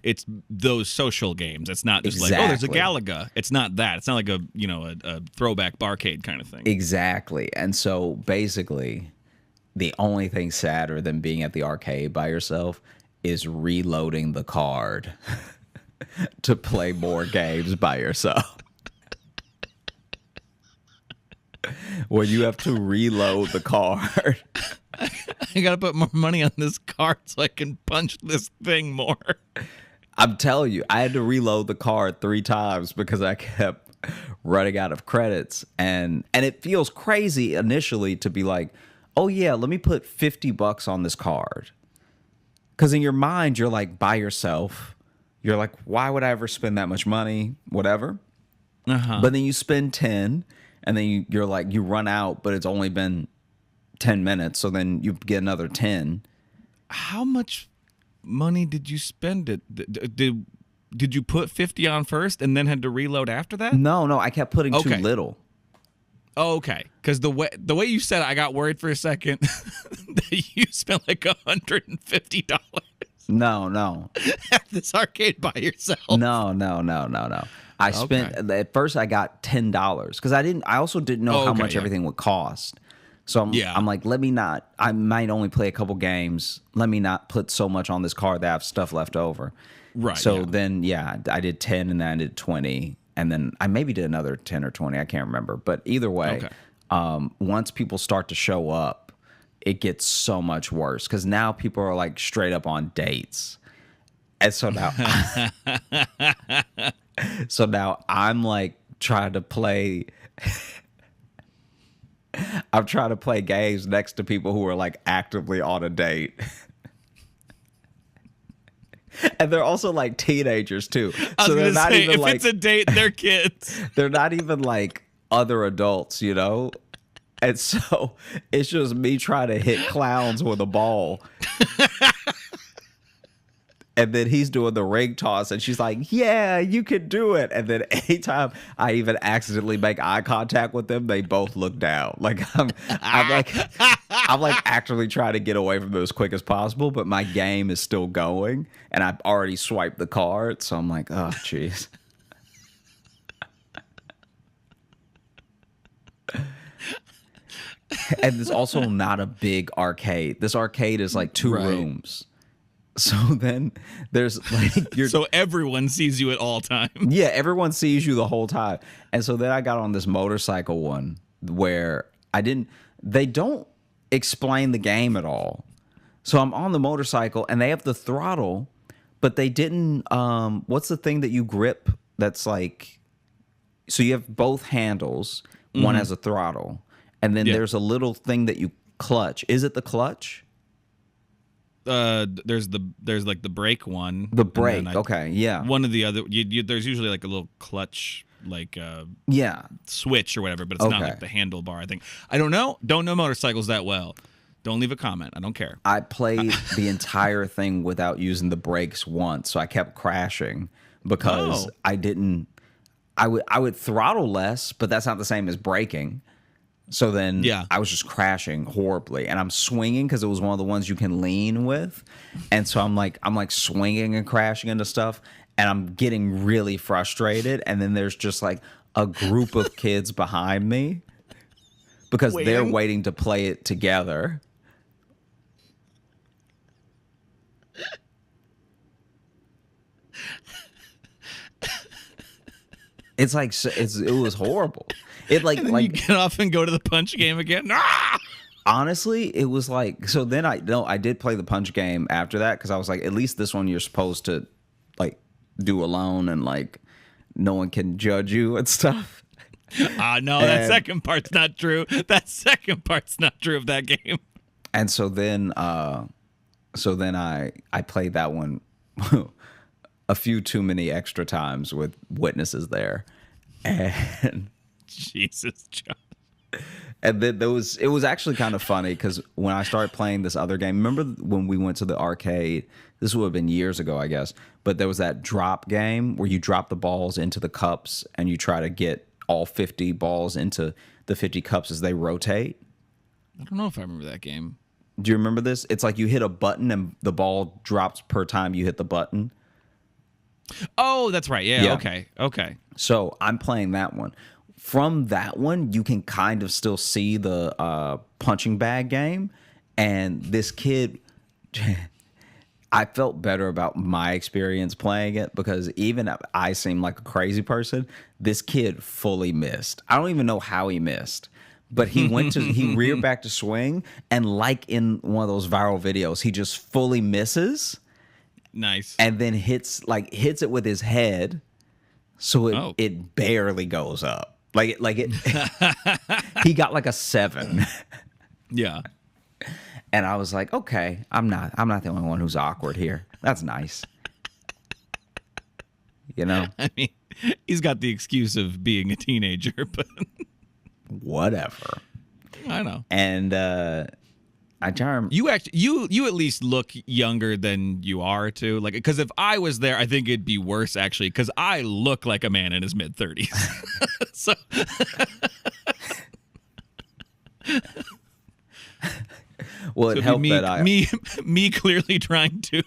it's those social games. It's not just like, oh, there's a Galaga. It's not that. It's not like a throwback barcade kind of thing. Exactly. And so basically the only thing sadder than being at the arcade by yourself is reloading the card to play more games by yourself. Where you have to reload the card. I gotta put more money on this card so I can punch this thing more. I'm telling you, I had to reload the card 3 times because I kept running out of credits. And it feels crazy initially to be like, oh yeah, let me put $50 on this card. Because in your mind, you're like by yourself. You're like, why would I ever spend that much money? Whatever. But then you spend 10, and then you're like, you run out, but it's only been 10 minutes. So then you get another 10. How much money did you spend it? Did you put 50 on first and then had to reload after that? No, I kept putting too little. Oh, okay. Because the way you said it, I got worried for a second that you spent like $150. No. At this arcade by yourself. No. I spent at first I got $10 because I also didn't know how much everything would cost. So Yeah. I'm like, I might only play a couple games. Let me not put so much on this card that I have stuff left over. Right. So then, I did 10 and then I did 20. And then I maybe did another 10 or 20. I can't remember. But either way, once people start to show up, it gets so much worse. Because now people are like straight up on dates. And so now, I'm like trying to play. I'm trying to play games next to people who are like actively on a date. And they're also like teenagers too. So they're not even if like, it's a date, they're kids. They're not even like other adults, you know? And so it's just me trying to hit clowns with a ball. And then he's doing the ring toss, and she's like, "Yeah, you can do it." And then anytime I even accidentally make eye contact with them, they both look down. Like I'm like actively trying to get away from them as quick as possible, but my game is still going, and I've already swiped the card, so I'm like, "Oh, jeez." And it's also not a big arcade. This arcade is like 2 rooms. So then there's like so everyone sees you at all times. Yeah, everyone sees you the whole time. And so then I got on this motorcycle one where they don't explain the game at all. So I'm on the motorcycle and they have the throttle, but they didn't what's the thing that you grip that's like, so you have both handles, one has a throttle, and then there's a little thing that you clutch. Is it the clutch? There's like the brake one. The brake, okay, yeah. One of the other, there's usually like a little clutch, like switch or whatever, but it's not like the handlebar. I think I don't know motorcycles that well. Don't leave a comment. I don't care. I played the entire thing without using the brakes once, so I kept crashing because I didn't. I would throttle less, but that's not the same as braking. So then I was just crashing horribly, and I'm swinging because it was one of the ones you can lean with. And so I'm like swinging and crashing into stuff, and I'm getting really frustrated. And then there's just like a group of kids behind me because they're waiting to play it together. It's like it was horrible. It like you get off and go to the punch game again. Ah! Honestly, it was like, so then I did play the punch game after that because I was like, at least this one you're supposed to like do alone and like no one can judge you and stuff. No, that second part's not true. That second part's not true of that game. And so then I played that one a few too many extra times with witnesses there. And Jesus, John. And then it was actually kind of funny because when I started playing this other game, remember when we went to the arcade? This would have been years ago, I guess. But there was that drop game where you drop the balls into the cups and you try to get all 50 balls into the 50 cups as they rotate. I don't know if I remember that game. Do you remember this? It's like you hit a button and the ball drops per time you hit the button. Oh, that's right. Yeah. Okay. So I'm playing that one. From that one, you can kind of still see the punching bag game. And this kid, I felt better about my experience playing it because even if I seem like a crazy person, this kid fully missed. I don't even know how he missed. But he reared back to swing, and like in one of those viral videos, he just fully misses. Nice. And then hits it with his head, so it barely goes up. Like it he got like a 7. Yeah. And I was like, okay, I'm not the only one who's awkward here. That's nice. You know? I mean, he's got the excuse of being a teenager, but whatever. I know. And you at least look younger than you are too. Like, because if I was there, I think it'd be worse actually. Because I look like a man in his mid-30s. So. Well, it helped that me clearly trying to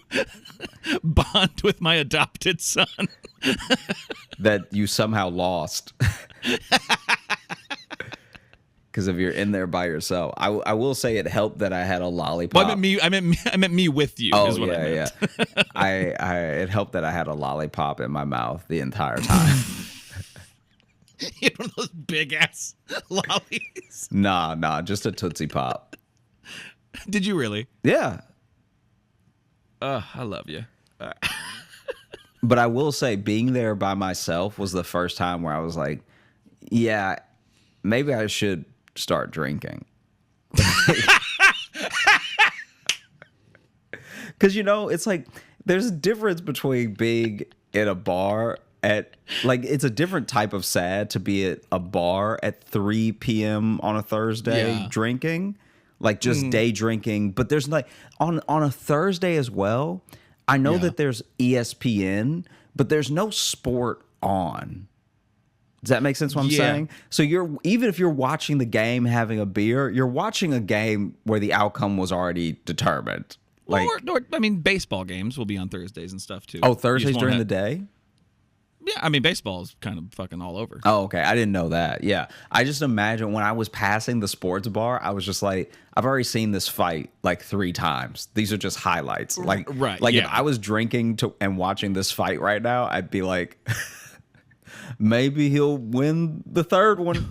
bond with my adopted son that you somehow lost. Because if you're in there by yourself, I will say it helped that I had a lollipop. Well, I meant me with you. Oh is what I meant. yeah. It helped that I had a lollipop in my mouth the entire time. You had one of those big ass lollies. Nah, just a Tootsie Pop. Did you really? Yeah. I love you. But I will say, being there by myself was the first time where I was like, yeah, maybe I should start drinking. Because, it's like there's a difference between being in a bar it's a different type of sad to be at a bar at 3 p.m. on a Thursday drinking, like just day drinking. But there's like on a Thursday as well. I know that there's ESPN, but there's no sport on. Does that make sense what I'm saying? So even if you're watching the game having a beer, you're watching a game where the outcome was already determined. Like, baseball games will be on Thursdays and stuff too. Oh, Thursdays during the day? Yeah, baseball is kind of fucking all over. Oh, okay. I didn't know that. Yeah. I just imagine when I was passing the sports bar, I was just like, I've already seen this fight like 3 times. These are just highlights. Like, if I was drinking and watching this fight right now, I'd be like, maybe he'll win the third one.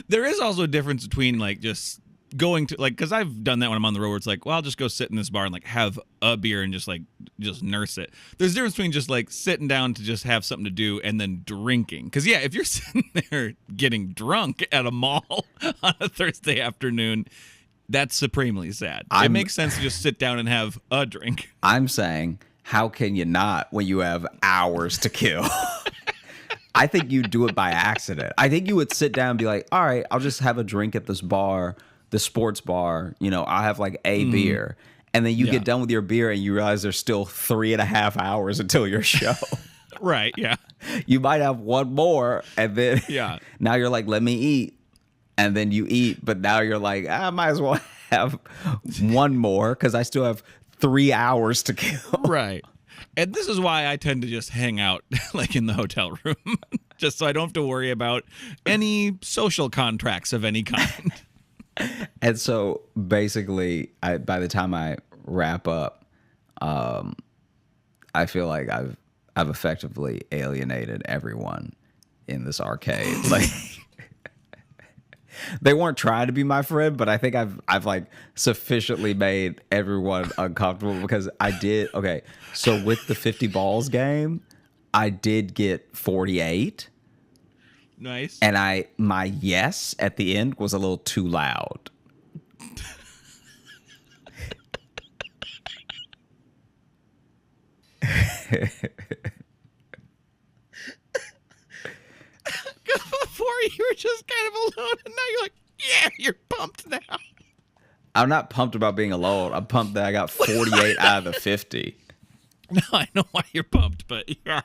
There is also a difference between like just going to because I've done that when I'm on the road where it's like, well, I'll just go sit in this bar and like have a beer and just nurse it. There's a difference between just like sitting down to just have something to do and then drinking. Because if you're sitting there getting drunk at a mall on a Thursday afternoon, that's supremely sad. It makes sense to just sit down and have a drink. I'm saying, how can you not when you have hours to kill? I think you'd do it by accident. I think you would sit down and be like, all right, I'll just have a drink at this bar, the sports bar, I'll have like a beer. And then you get done with your beer and you realize there's still 3.5 hours until your show. Right, yeah. You might have one more and then now you're like, let me eat. And then you eat, but now you're like, I might as well have one more because I still have 3 hours to kill. Right. And this is why I tend to just hang out like in the hotel room, just so I don't have to worry about any social contracts of any kind. And so basically, by the time I wrap up, I feel like I've effectively alienated everyone in this arcade. Like, they weren't trying to be my friend, but I think I've like sufficiently made everyone uncomfortable because I did. Okay, so with the 50 balls game, I did get 48. Nice. And my yes at the end was a little too loud. Before you were just kind of alone, and now you're like, yeah, you're pumped now. I'm not pumped about being alone. I'm pumped that I got 48 out of the 50. No, I know why you're pumped, but yeah.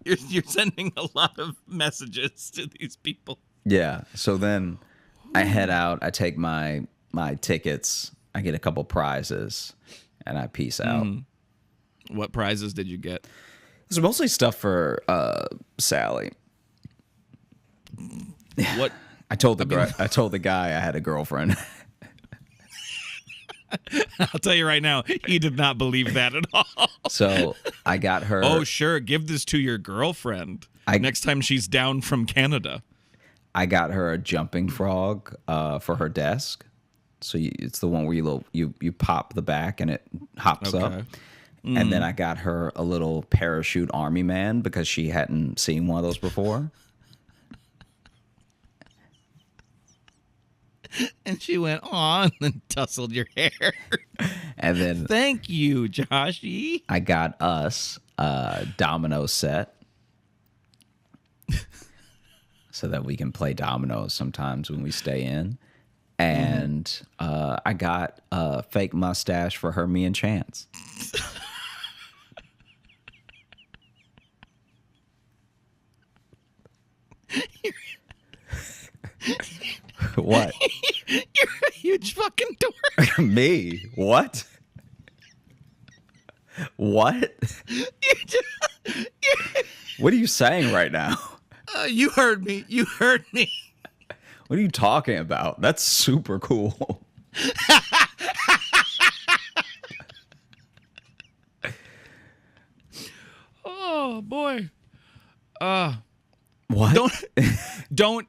You're sending a lot of messages to these people. Yeah. So then I head out. I take my tickets. I get a couple prizes, and I peace out. What prizes did you get? It's mostly stuff for Sally. What? I told the guy I had a girlfriend. I'll tell you right now, he did not believe that at all. So I got her. Oh, sure. Give this to your girlfriend next time she's down from Canada. I got her a jumping frog for her desk. So it's the one where you pop the back and it hops up. And then I got her a little parachute army man because she hadn't seen one of those before. And she went on and tousled your hair. And then thank you, Joshy. I got us a domino set so that we can play dominoes sometimes when we stay in. And I got a fake mustache for her, me, and Chance. What? You're a huge fucking dork. Me? What? What? What are you saying right now? You heard me. You heard me. What are you talking about? That's super cool. Oh boy. What? Don't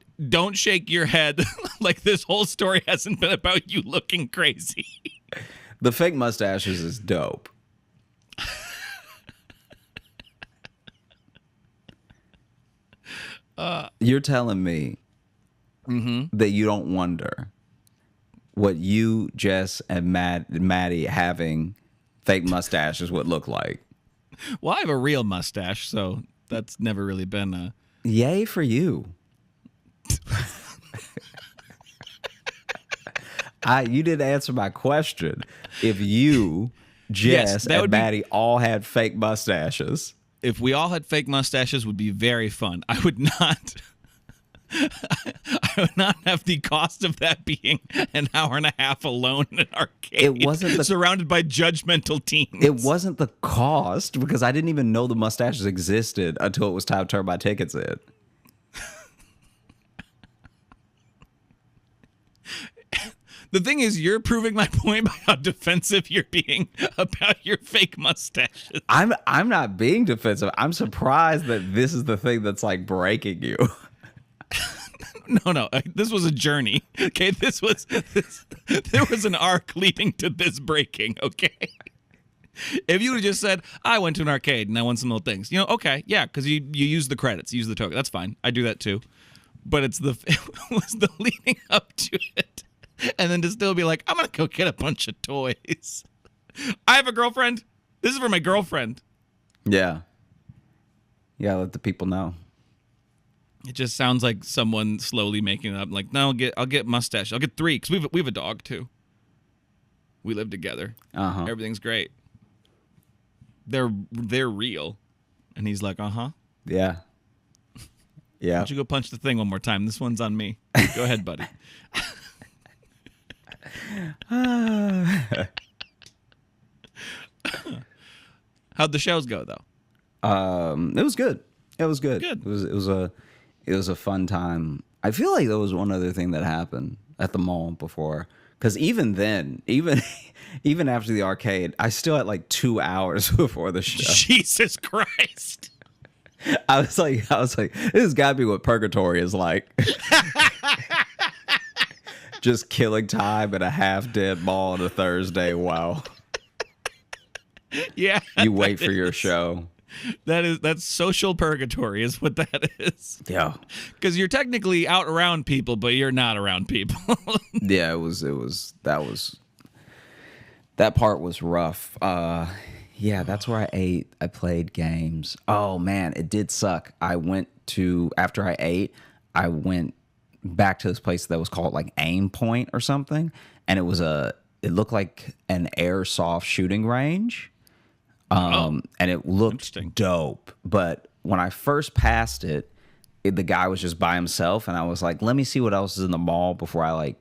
shake your head like this whole story hasn't been about you looking crazy. The fake mustaches is dope. You're telling me that you don't wonder what you, Jess, and Maddie having fake mustaches would look like. Well, I have a real mustache, so that's never really been a... Yay for you. You didn't answer my question. If you, Jess, that would and Maddie all had fake mustaches. If we all had fake mustaches, would be very fun. I would not... I would not have the cost of that being an hour and a half alone in an arcade. It wasn't surrounded by judgmental teens. It wasn't the cost because I didn't even know the mustaches existed until it was time to turn my tickets in. The thing is, you're proving my point by how defensive you're being about your fake mustaches. I'm not being defensive. I'm surprised that this is the thing that's like breaking you. No. This was a journey. Okay, there was an arc leading to this breaking. Okay, if you would have just said, "I went to an arcade and I won some little things," okay, yeah, because you use the credits, you use the token. That's fine. I do that too. But it was the leading up to it, and then to still be like, "I'm gonna go get a bunch of toys." I have a girlfriend. This is for my girlfriend. Yeah. Yeah, let the people know. It just sounds like someone slowly making it up. Like, no, I'll get mustache. I'll get 3 because we have a dog too. We live together. Everything's great. They're real, and he's like, Yeah. Yeah. Why don't you go punch the thing one more time? This one's on me. Go ahead, buddy. How'd the shows go though? It was good. It was good. Good. It was a fun time. I feel like there was one other thing that happened at the mall before, because even then, even after the arcade, I still had like 2 hours before the show. Jesus Christ! I was like, this has got to be what purgatory is like. Just killing time at a half-dead mall on a Thursday. Wow. Yeah. You wait for your show. That's social purgatory is what that is. Yeah. Because you're technically out around people, but you're not around people. Yeah, that part was rough. Yeah, that's where I ate. I played games. Oh man, it did suck. After I ate, I went back to this place that was called like Aim Point or something, and it looked like an airsoft shooting range. And it looked dope. But when I first passed it, the guy was just by himself, and I was like, let me see what else is in the mall before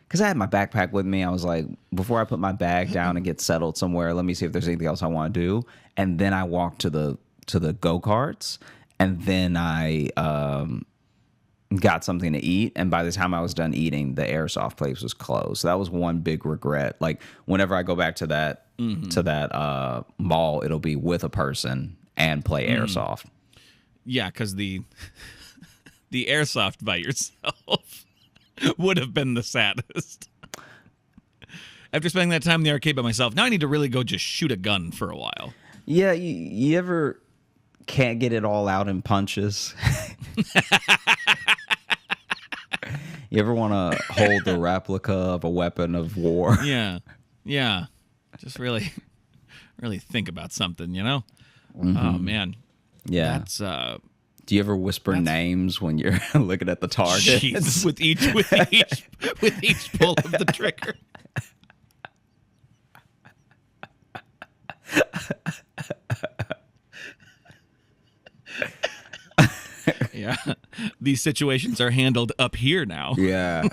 because I had my backpack with me. I was like, before I put my bag down and get settled somewhere, let me see if there's anything else I want to do. And then I walked to the go-karts, and then I got something to eat. And by the time I was done eating, the airsoft place was closed. So that was one big regret. Like whenever I go back to that mall, it'll be with a person and play airsoft. Yeah, because the airsoft by yourself would have been the saddest. After spending that time in the arcade by myself, now I need to really go just shoot a gun for a while. Yeah, you ever can't get it all out in punches? You ever want to hold the replica of a weapon of war? Yeah. Just really think about something, Oh man. Yeah. That's Do you ever whisper names when you're looking at the target? Jesus, with each pull of the trigger. Yeah. These situations are handled up here now. Yeah.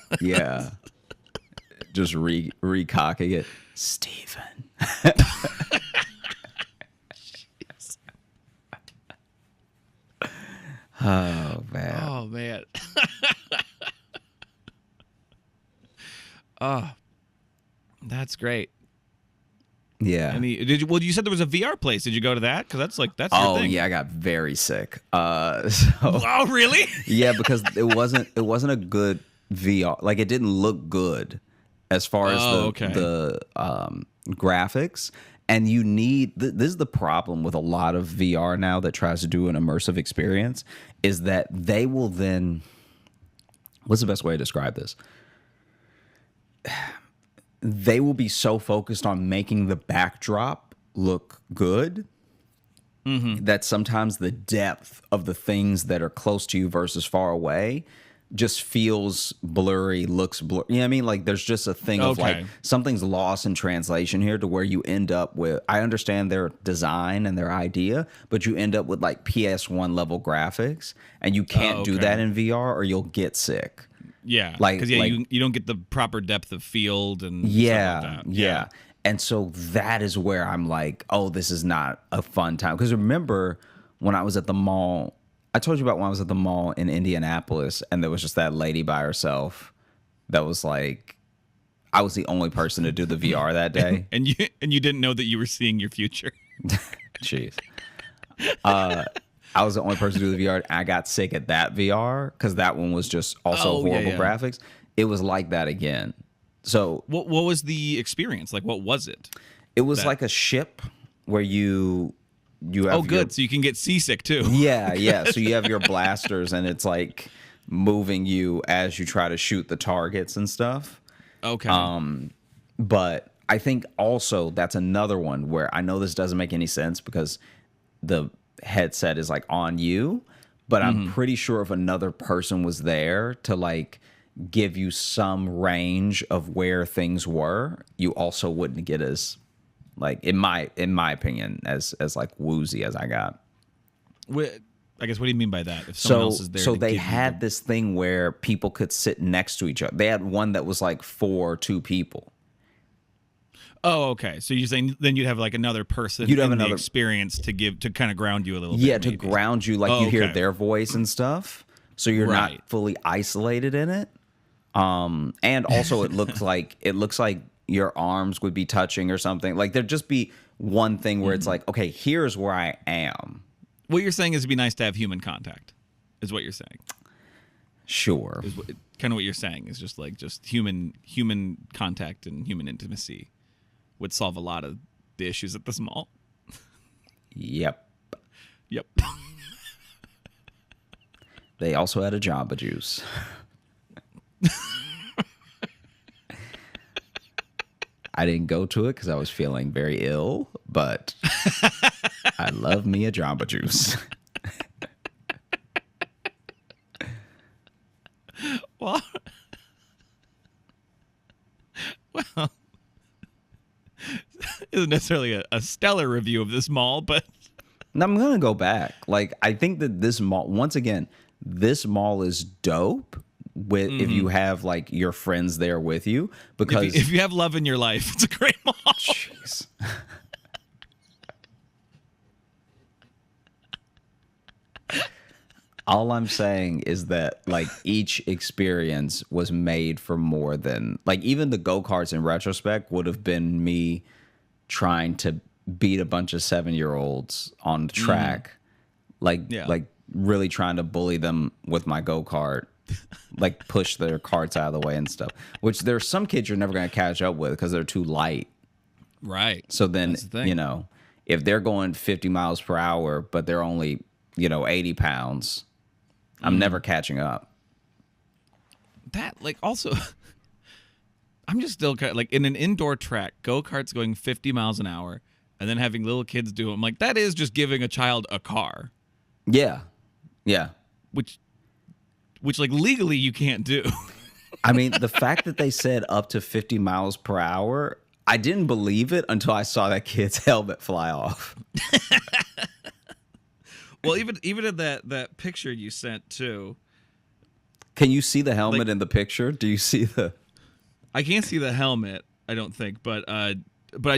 Just recocking it. Steven. Oh man. Oh, that's great. Yeah. And well, you said there was a VR place. Did you go to that? Because that's your Oh thing. yeah, I got very sick. Oh, really? Yeah, because it wasn't a good VR. Like it didn't look good as far as the graphics. And you need this is the problem with a lot of VR now that tries to do an immersive experience is that they will then. What's the best way to describe this? They will be so focused on making the backdrop look good that sometimes the depth of the things that are close to you versus far away just feels blurry, looks blurry. You know what I mean? Like there's just a thing of like something's lost in translation here to where you end up with, I understand their design and their idea, but you end up with like PS1 level graphics and you can't do that in VR or you'll get sick. Yeah, like because you don't get the proper depth of field and yeah, stuff like that. Yeah. And so that is where I'm like, oh, this is not a fun time. Because remember when I was at the mall, I told you about when I was at the mall in Indianapolis and there was just that lady by herself that was like, I was the only person to do the VR that day. and you didn't know that you were seeing your future. Jeez. I was the only person to do the VR. I got sick at that VR because that one was just also horrible graphics. It was like that again. So what was the experience? Like, what was it? It was like a ship where you have good. So you can get seasick too. Yeah. So you have your blasters and it's like moving you as you try to shoot the targets and stuff. Okay. But I think also that's another one where I know this doesn't make any sense because the headset is like on you, but I'm pretty sure if another person was there to like give you some range of where things were, you also wouldn't get as like in my opinion as like woozy as I got. I guess what do you mean by that? If someone else is there, so they had this thing where people could sit next to each other. They had one that was like for two people. Oh, okay. So you're saying then you'd have like another person You'd have in the another experience to kind of ground you a little bit. Yeah, to maybe. ground you, like you hear their voice and stuff, so you're Right. not fully isolated in it. And also it looks like your arms would be touching or something. Like there'd just be one thing where it's like, okay, here's where I am. What you're saying is it'd be nice to have human contact, is what you're saying. Sure. Kind of what you're saying is just human contact and human intimacy would solve a lot of the issues at this mall. Yep. Yep. They also had a Jamba Juice. I didn't go to it because I was feeling very ill, but I love me a Jamba Juice. Well, isn't necessarily a stellar review of this mall, but And I'm gonna go back. Like I think that this mall, once again, this mall is dope. With if you have like your friends there with you, because if you have love in your life, it's a great mall. Jeez. All I'm saying is that like each experience was made for more than like even the go-karts in retrospect would have been me trying to beat a bunch of 7-year-olds on the track. Like really trying to bully them with my go-kart. Like push their carts out of the way and stuff. Which there's some kids you're never gonna catch up with because they're too light. Right. So then, you know, if they're going 50 miles per hour, but they're only, 80 pounds, I'm never catching up. That, like, also, I'm just still kind of, like, in an indoor track, go-karts going 50 miles an hour, and then having little kids do it. I'm like, that is just giving a child a car. Yeah. Yeah. Which like, legally you can't do. I mean, the fact that they said up to 50 miles per hour, I didn't believe it until I saw that kid's helmet fly off. Well, even in that picture you sent too. Can you see the helmet in the picture? Do you see the? I can't see the helmet, I don't think, but I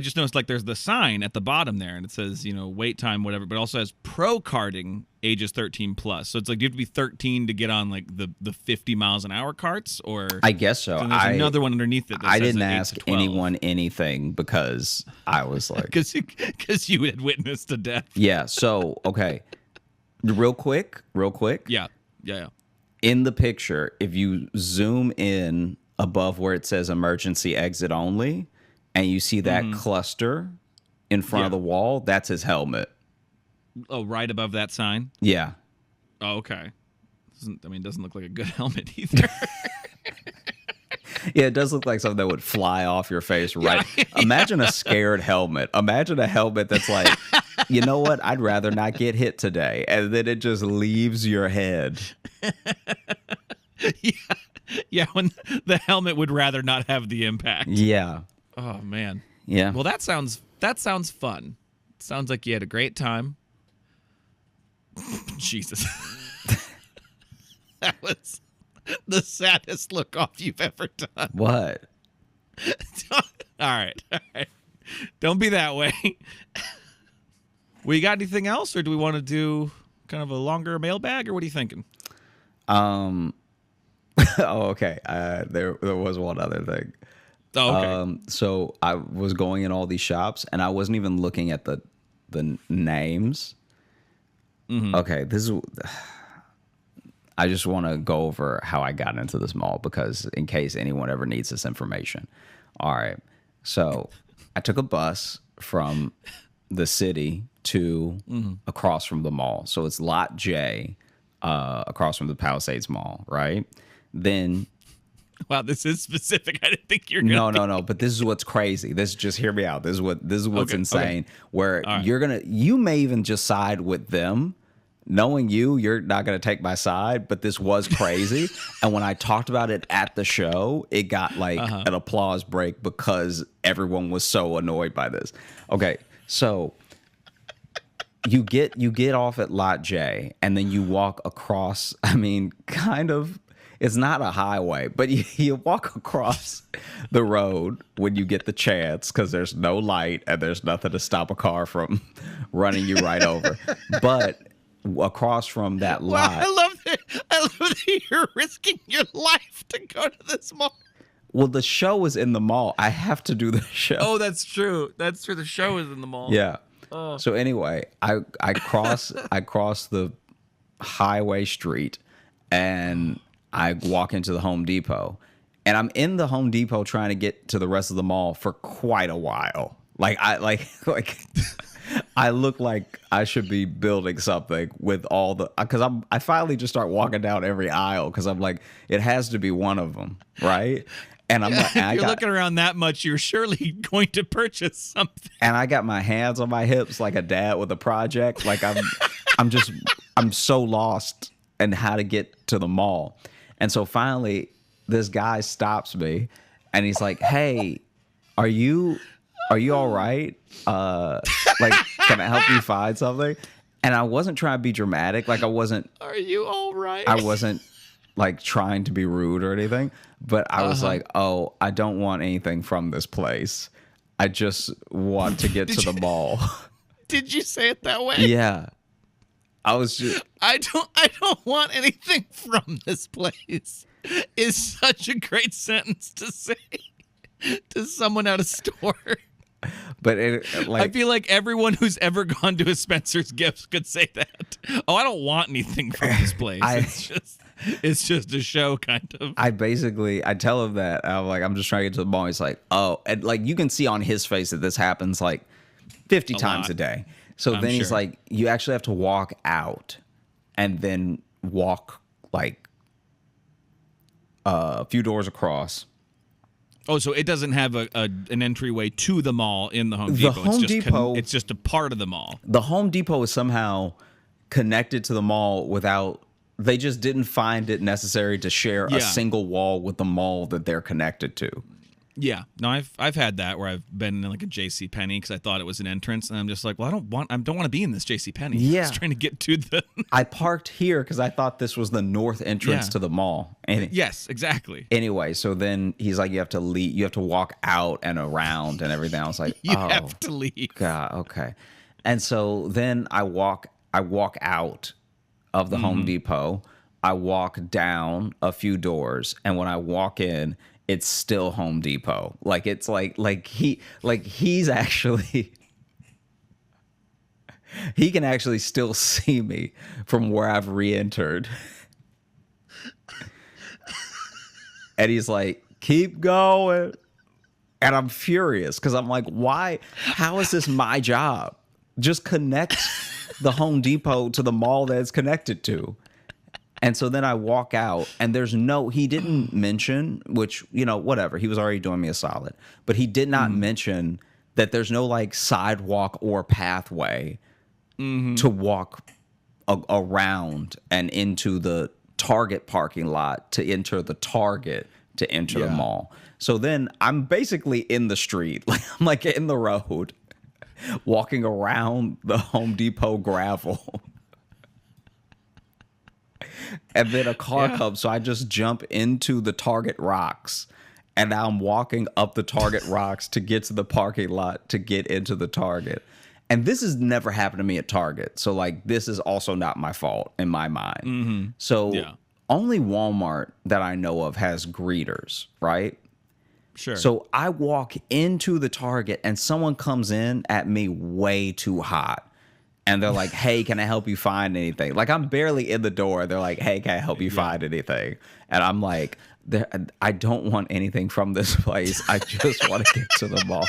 just noticed like there's the sign at the bottom there, and it says wait time whatever, but it also has pro karting ages 13 plus. So it's like, do you have to be 13 to get on like the 50 miles an hour carts, or I guess so. and there's another one underneath it. That I says didn't 8 to ask 12. anyone anything because I was like, because you had witnessed a death. yeah. So okay, real quick. Yeah. In the picture, if you zoom in above where it says emergency exit only, and you see that cluster in front of the wall, that's his helmet. Oh, right above that sign. Yeah. Oh, okay. Doesn't look like a good helmet either. Yeah, it does look like something that would fly off your face, right? Yeah. Imagine a scared helmet. Imagine a helmet that's like, you know what? I'd rather not get hit today. And then it just leaves your head. Yeah, when the helmet would rather not have the impact. Yeah. Oh, man. Yeah. Well, that sounds fun. Sounds like you had a great time. Jesus. That was the saddest look off you've ever done. What? All right. Don't be that way. We got anything else, or do we want to do kind of a longer mailbag, or what are you thinking? Oh, okay. There was one other thing. Oh, okay. So I was going in all these shops, and I wasn't even looking at the names. Mm-hmm. Okay, this is. I just want to go over how I got into this mall because in case anyone ever needs this information. All right. So I took a bus from the city to across from the mall. So it's Lot J across from the Palisades Mall, right? Then. Wow, this is specific. I didn't think you're gonna. No. But this is what's crazy. Just hear me out. This is what's insane. Okay. Where right. You may even just side with them. Knowing you're not going to take my side, but this was crazy. And when I talked about it at the show, it got like an applause break because everyone was so annoyed by this. Okay, so you get off at Lot J, and then you walk across. Kind of. It's not a highway, but you walk across the road when you get the chance because there's no light and there's nothing to stop a car from running you right over. But across from that lot. Wow, I love that you're risking your life to go to this mall. Well, the show is in the mall. I have to do the show. Oh, that's true. That's true. The show is in the mall. Yeah. Oh. So anyway, I cross the highway street and I walk into the Home Depot. And I'm in the Home Depot trying to get to the rest of the mall for quite a while. I look like I should be building something with all the because I finally just start walking down every aisle because I'm like it has to be one of them, right? And I'm like, if you're looking around that much, you're surely going to purchase something. And I got my hands on my hips like a dad with a project. Like I'm so lost in how to get to the mall. And so finally, this guy stops me, and he's like, "Hey, are you all right? Can I help you find something?" And I wasn't trying to be dramatic. Like I wasn't. Are you all right? I wasn't like trying to be rude or anything. But I was like, "Oh, I don't want anything from this place. I just want to get to the mall." Did you say it that way? Yeah. I was just. I don't want anything from this place. Is such a great sentence to say to someone at a store. But I feel like everyone who's ever gone to a Spencer's Gifts could say that. Oh, I don't want anything from this place. It's just a show, kind of. I tell him that I'm just trying to get to the mall. He's like, oh, and like you can see on his face that this happens like 50 times a day. So then he's like, you actually have to walk out and then walk like a few doors across. Oh, so it doesn't have an entryway to the mall in the Home Depot. The Home Depot, it's just a part of the mall. The Home Depot is somehow connected to the mall without. They just didn't find it necessary to share a single wall with the mall that they're connected to. Yeah, no, I've had that where I've been in like a J.C. Penney because I thought it was an entrance, and I'm just like, well, I don't want to be in this J.C. Penney. Yeah, I was trying to get to the. I parked here because I thought this was the north entrance to the mall. And yes, exactly. Anyway, so then he's like, you have to leave. You have to walk out and around and everything. I was like, you have to leave. God, okay. And so then I walk out, of the Home Depot. I walk down a few doors, and when I walk in, it's still Home Depot. Like it's he's actually he can actually still see me from where I've re-entered. And he's like, keep going. And I'm furious because I'm like, why? How is this my job? Just connect the Home Depot to the mall that it's connected to. And so then I walk out, and he didn't mention, which, whatever. He was already doing me a solid. But he did not mention that there's no like sidewalk or pathway to walk around and into the Target parking lot to enter the Target to enter the mall. So then I'm basically in the street. I'm like in the road, walking around the Home Depot gravel. And then a car comes, so I just jump into the Target rocks. And now I'm walking up the Target rocks to get to the parking lot to get into the Target. And this has never happened to me at Target. So, like, this is also not my fault in my mind. So, only Walmart that I know of has greeters, right? Sure. So, I walk into the Target and someone comes in at me way too hot. And they're like, hey, can I help you find anything? Like, I'm barely in the door. They're like, hey, can I help you find anything? And I'm like, I don't want anything from this place. I just want to get to the mall.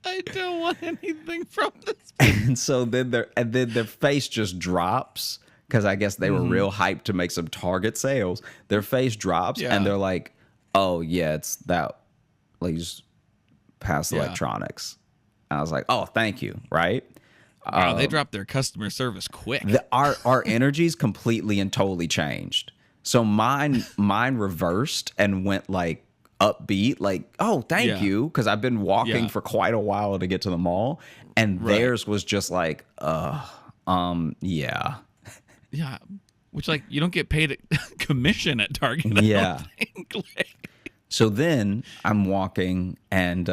I don't want anything from this. And so then their face just drops because I guess they were real hyped to make some Target sales. Their face drops and they're like, oh, yeah, it's that. Like, just past electronics. And I was like, oh, thank you. Right. Wow, they dropped their customer service quick. Our energies completely and totally changed. So mine reversed and went like upbeat, like, oh, thank you, because I've been walking for quite a while to get to the mall, and theirs was just like, yeah, which, like, you don't get paid a commission at Target. I don't think. So then I'm walking, and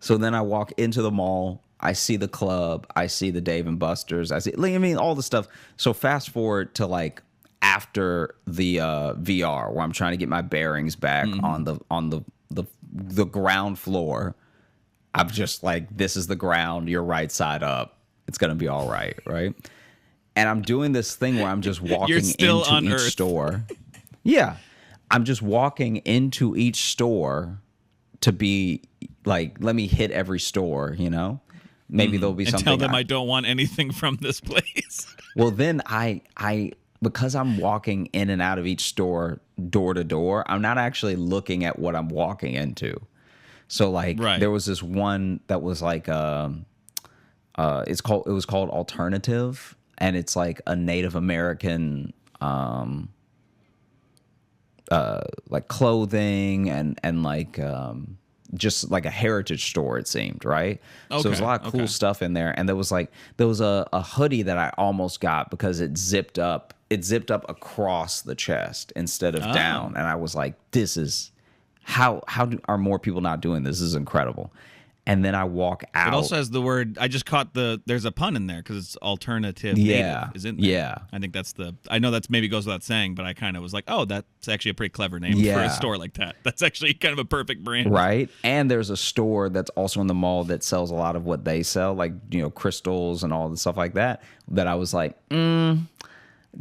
so then I walk into the mall. I see the club. I see the Dave and Buster's. I mean, all the stuff. So fast forward to like after the VR, where I'm trying to get my bearings back on the ground floor. I'm just like, this is the ground. You're right side up. It's gonna be all right, right? And I'm doing this thing where I'm just walking into each store. Yeah, I'm just walking into each store to be like, let me hit every store, Maybe there'll be something. And tell them I don't want anything from this place. Well, then I because I'm walking in and out of each store, door to door, I'm not actually looking at what I'm walking into. So like there was this one that was like it was called Alternative, and it's like a Native American like clothing and like just like a heritage store, it seemed, right? So there was a lot of cool stuff in there, and there was a hoodie that I almost got because it zipped up across the chest instead of down, and I was like, this is how are more people not doing this? This is incredible. And then I walk out. It also has the word. I just caught there's a pun in there because it's alternative. Yeah, native, isn't there? Yeah. I think that's I know that's maybe goes without saying, but I kind of was like, oh, that's actually a pretty clever name for a store like that. That's actually kind of a perfect brand, right? And there's a store that's also in the mall that sells a lot of what they sell, like crystals and all the stuff like that. That I was like,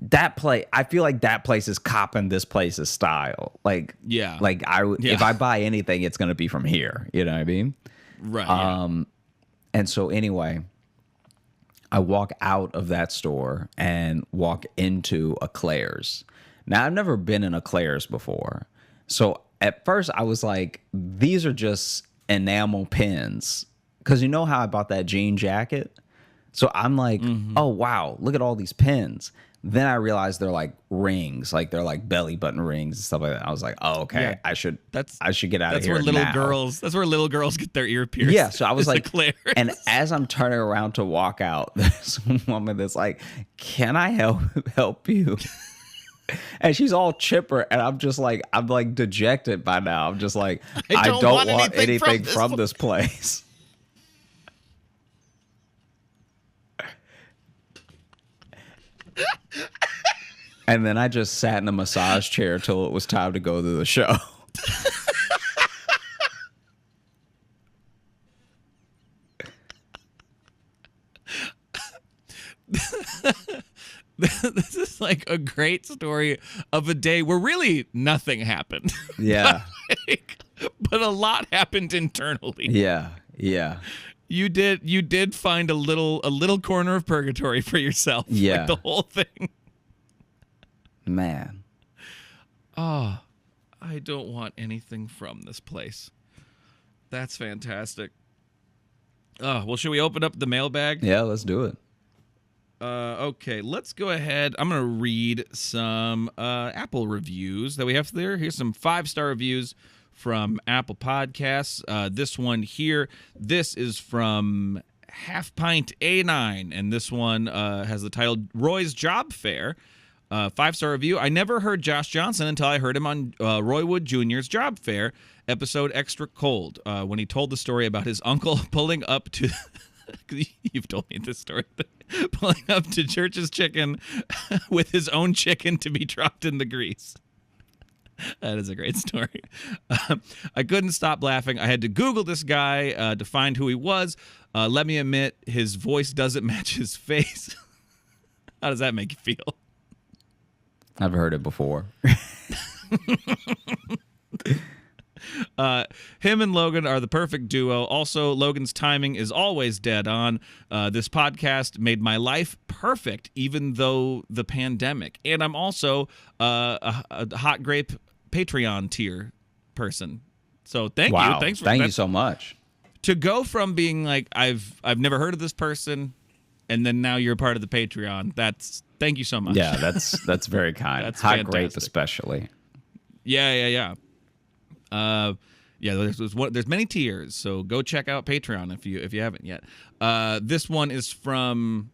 that place. I feel like that place is copping this place's style. Like, if I buy anything, it's gonna be from here. You know what I mean? Right. And so anyway, I walk out of that store and walk into a Claire's. Now, I've never been in a Claire's before. So at first I was like, these are just enamel pins. Because you know how I bought that jean jacket? So I'm like, oh, wow, look at all these pins. Then I realized they're like rings, like they're like belly button rings and stuff like that. I was like, oh, okay, yeah, I should get out of here. That's where little girls get their ear pierced. Yeah, so I was like, and as I'm turning around to walk out, there's a woman that's like, can I help you? And she's all chipper, and I'm like dejected by now. I'm just like, I don't want anything from this place. And then I just sat in a massage chair till it was time to go to the show. This is like a great story of a day where really nothing happened. Yeah. but a lot happened internally. Yeah. Yeah. You did find a little corner of purgatory for yourself. Yeah. Like the whole thing. Man. Oh, I don't want anything from this place. That's fantastic. Oh, well, should we open up the mailbag? Yeah, let's do it. Okay, let's go ahead. I'm going to read some Apple reviews that we have there. Here's some 5-star reviews from Apple Podcasts. This one here, this is from Half Pint A9, and this one has the title Roy's Job Fair. 5-star review. I never heard Josh Jonhson until I heard him on Roy Wood Jr.'s Job Fair episode Extra Cold, when he told the story about his uncle pulling up to... You've told me this story. Pulling up to Church's Chicken with his own chicken to be dropped in the grease. That is a great story. I couldn't stop laughing. I had to Google this guy to find who he was. Let me admit, his voice doesn't match his face. How does that make you feel? I've heard it before. Him and Logan are the perfect duo. Also, Logan's timing is always dead on. This podcast made my life perfect, even though the pandemic. And I'm also a Hot Grape Patreon tier person. So thank you. Thanks for Thank you so much. To go from being like I've never heard of this person, and then now you're a part of the Patreon. Thank you so much. Yeah, that's very kind. That's Hot fantastic. Grape especially. Yeah. There's many tiers, so go check out Patreon if you haven't yet. This one is from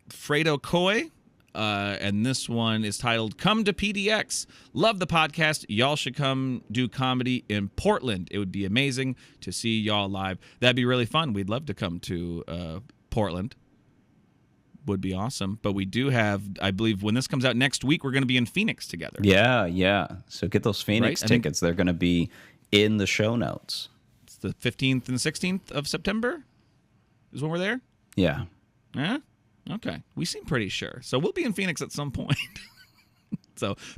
Fredo Coy, and this one is titled "Come to PDX." Love the podcast. Y'all should come do comedy in Portland. It would be amazing to see y'all live. That'd be really fun. We'd love to come to Portland. Would be awesome. But we do have, I believe, when this comes out next week, we're going to be in Phoenix together. Yeah. So get those Phoenix Right? tickets. They're going to be in the show notes. It's the 15th and 16th of September is when we're there. Yeah. Yeah? Okay. We seem pretty sure. So we'll be in Phoenix at some point.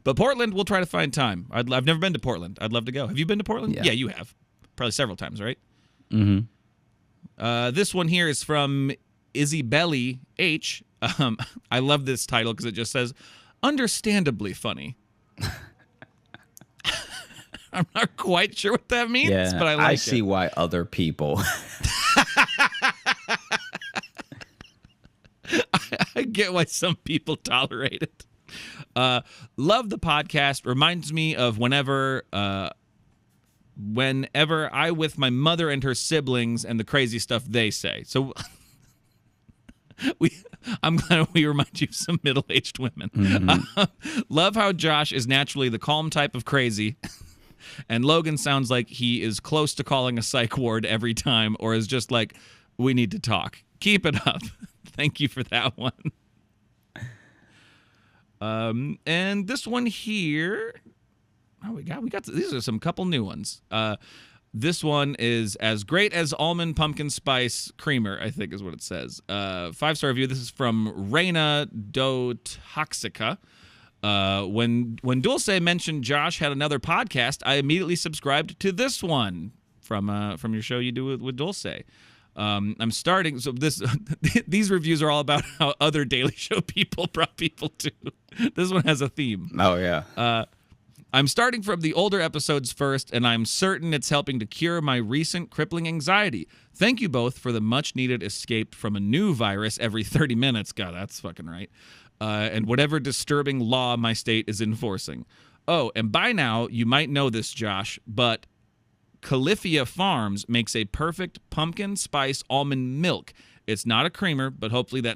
But Portland, we'll try to find time. I've never been to Portland. I'd love to go. Have you been to Portland? Yeah. You have. Probably several times, right? Mm-hmm. This one here is from Izzy Belly H. I love this title because it just says, understandably funny. I'm not quite sure what that means, but I like it. I see why other people. I get why some people tolerate it. Love the podcast. Reminds me of whenever I with my mother and her siblings and the crazy stuff they say. So I'm glad we remind you of some middle-aged women. Mm-hmm. Love how Josh is naturally the calm type of crazy. And Logan sounds like he is close to calling a psych ward every time, or is just like, we need to talk. Keep it up. Thank you for that one. And this one here, we got these are some couple new ones. This one is as great as almond pumpkin spice creamer, I think is what it says. 5-star review. This is from Reina Do Toxica. When Dulce mentioned Josh had another podcast, I immediately subscribed to this one from your show you do with Dulce. I'm starting. So these reviews are all about how other Daily Show people brought people to. This one has a theme. Oh yeah. I'm starting from the older episodes first, and I'm certain it's helping to cure my recent crippling anxiety. Thank you both for the much-needed escape from a new virus every 30 minutes. God, that's fucking right. And whatever disturbing law my state is enforcing. Oh, and by now, you might know this, Josh, but Califia Farms makes a perfect pumpkin spice almond milk. It's not a creamer, but hopefully that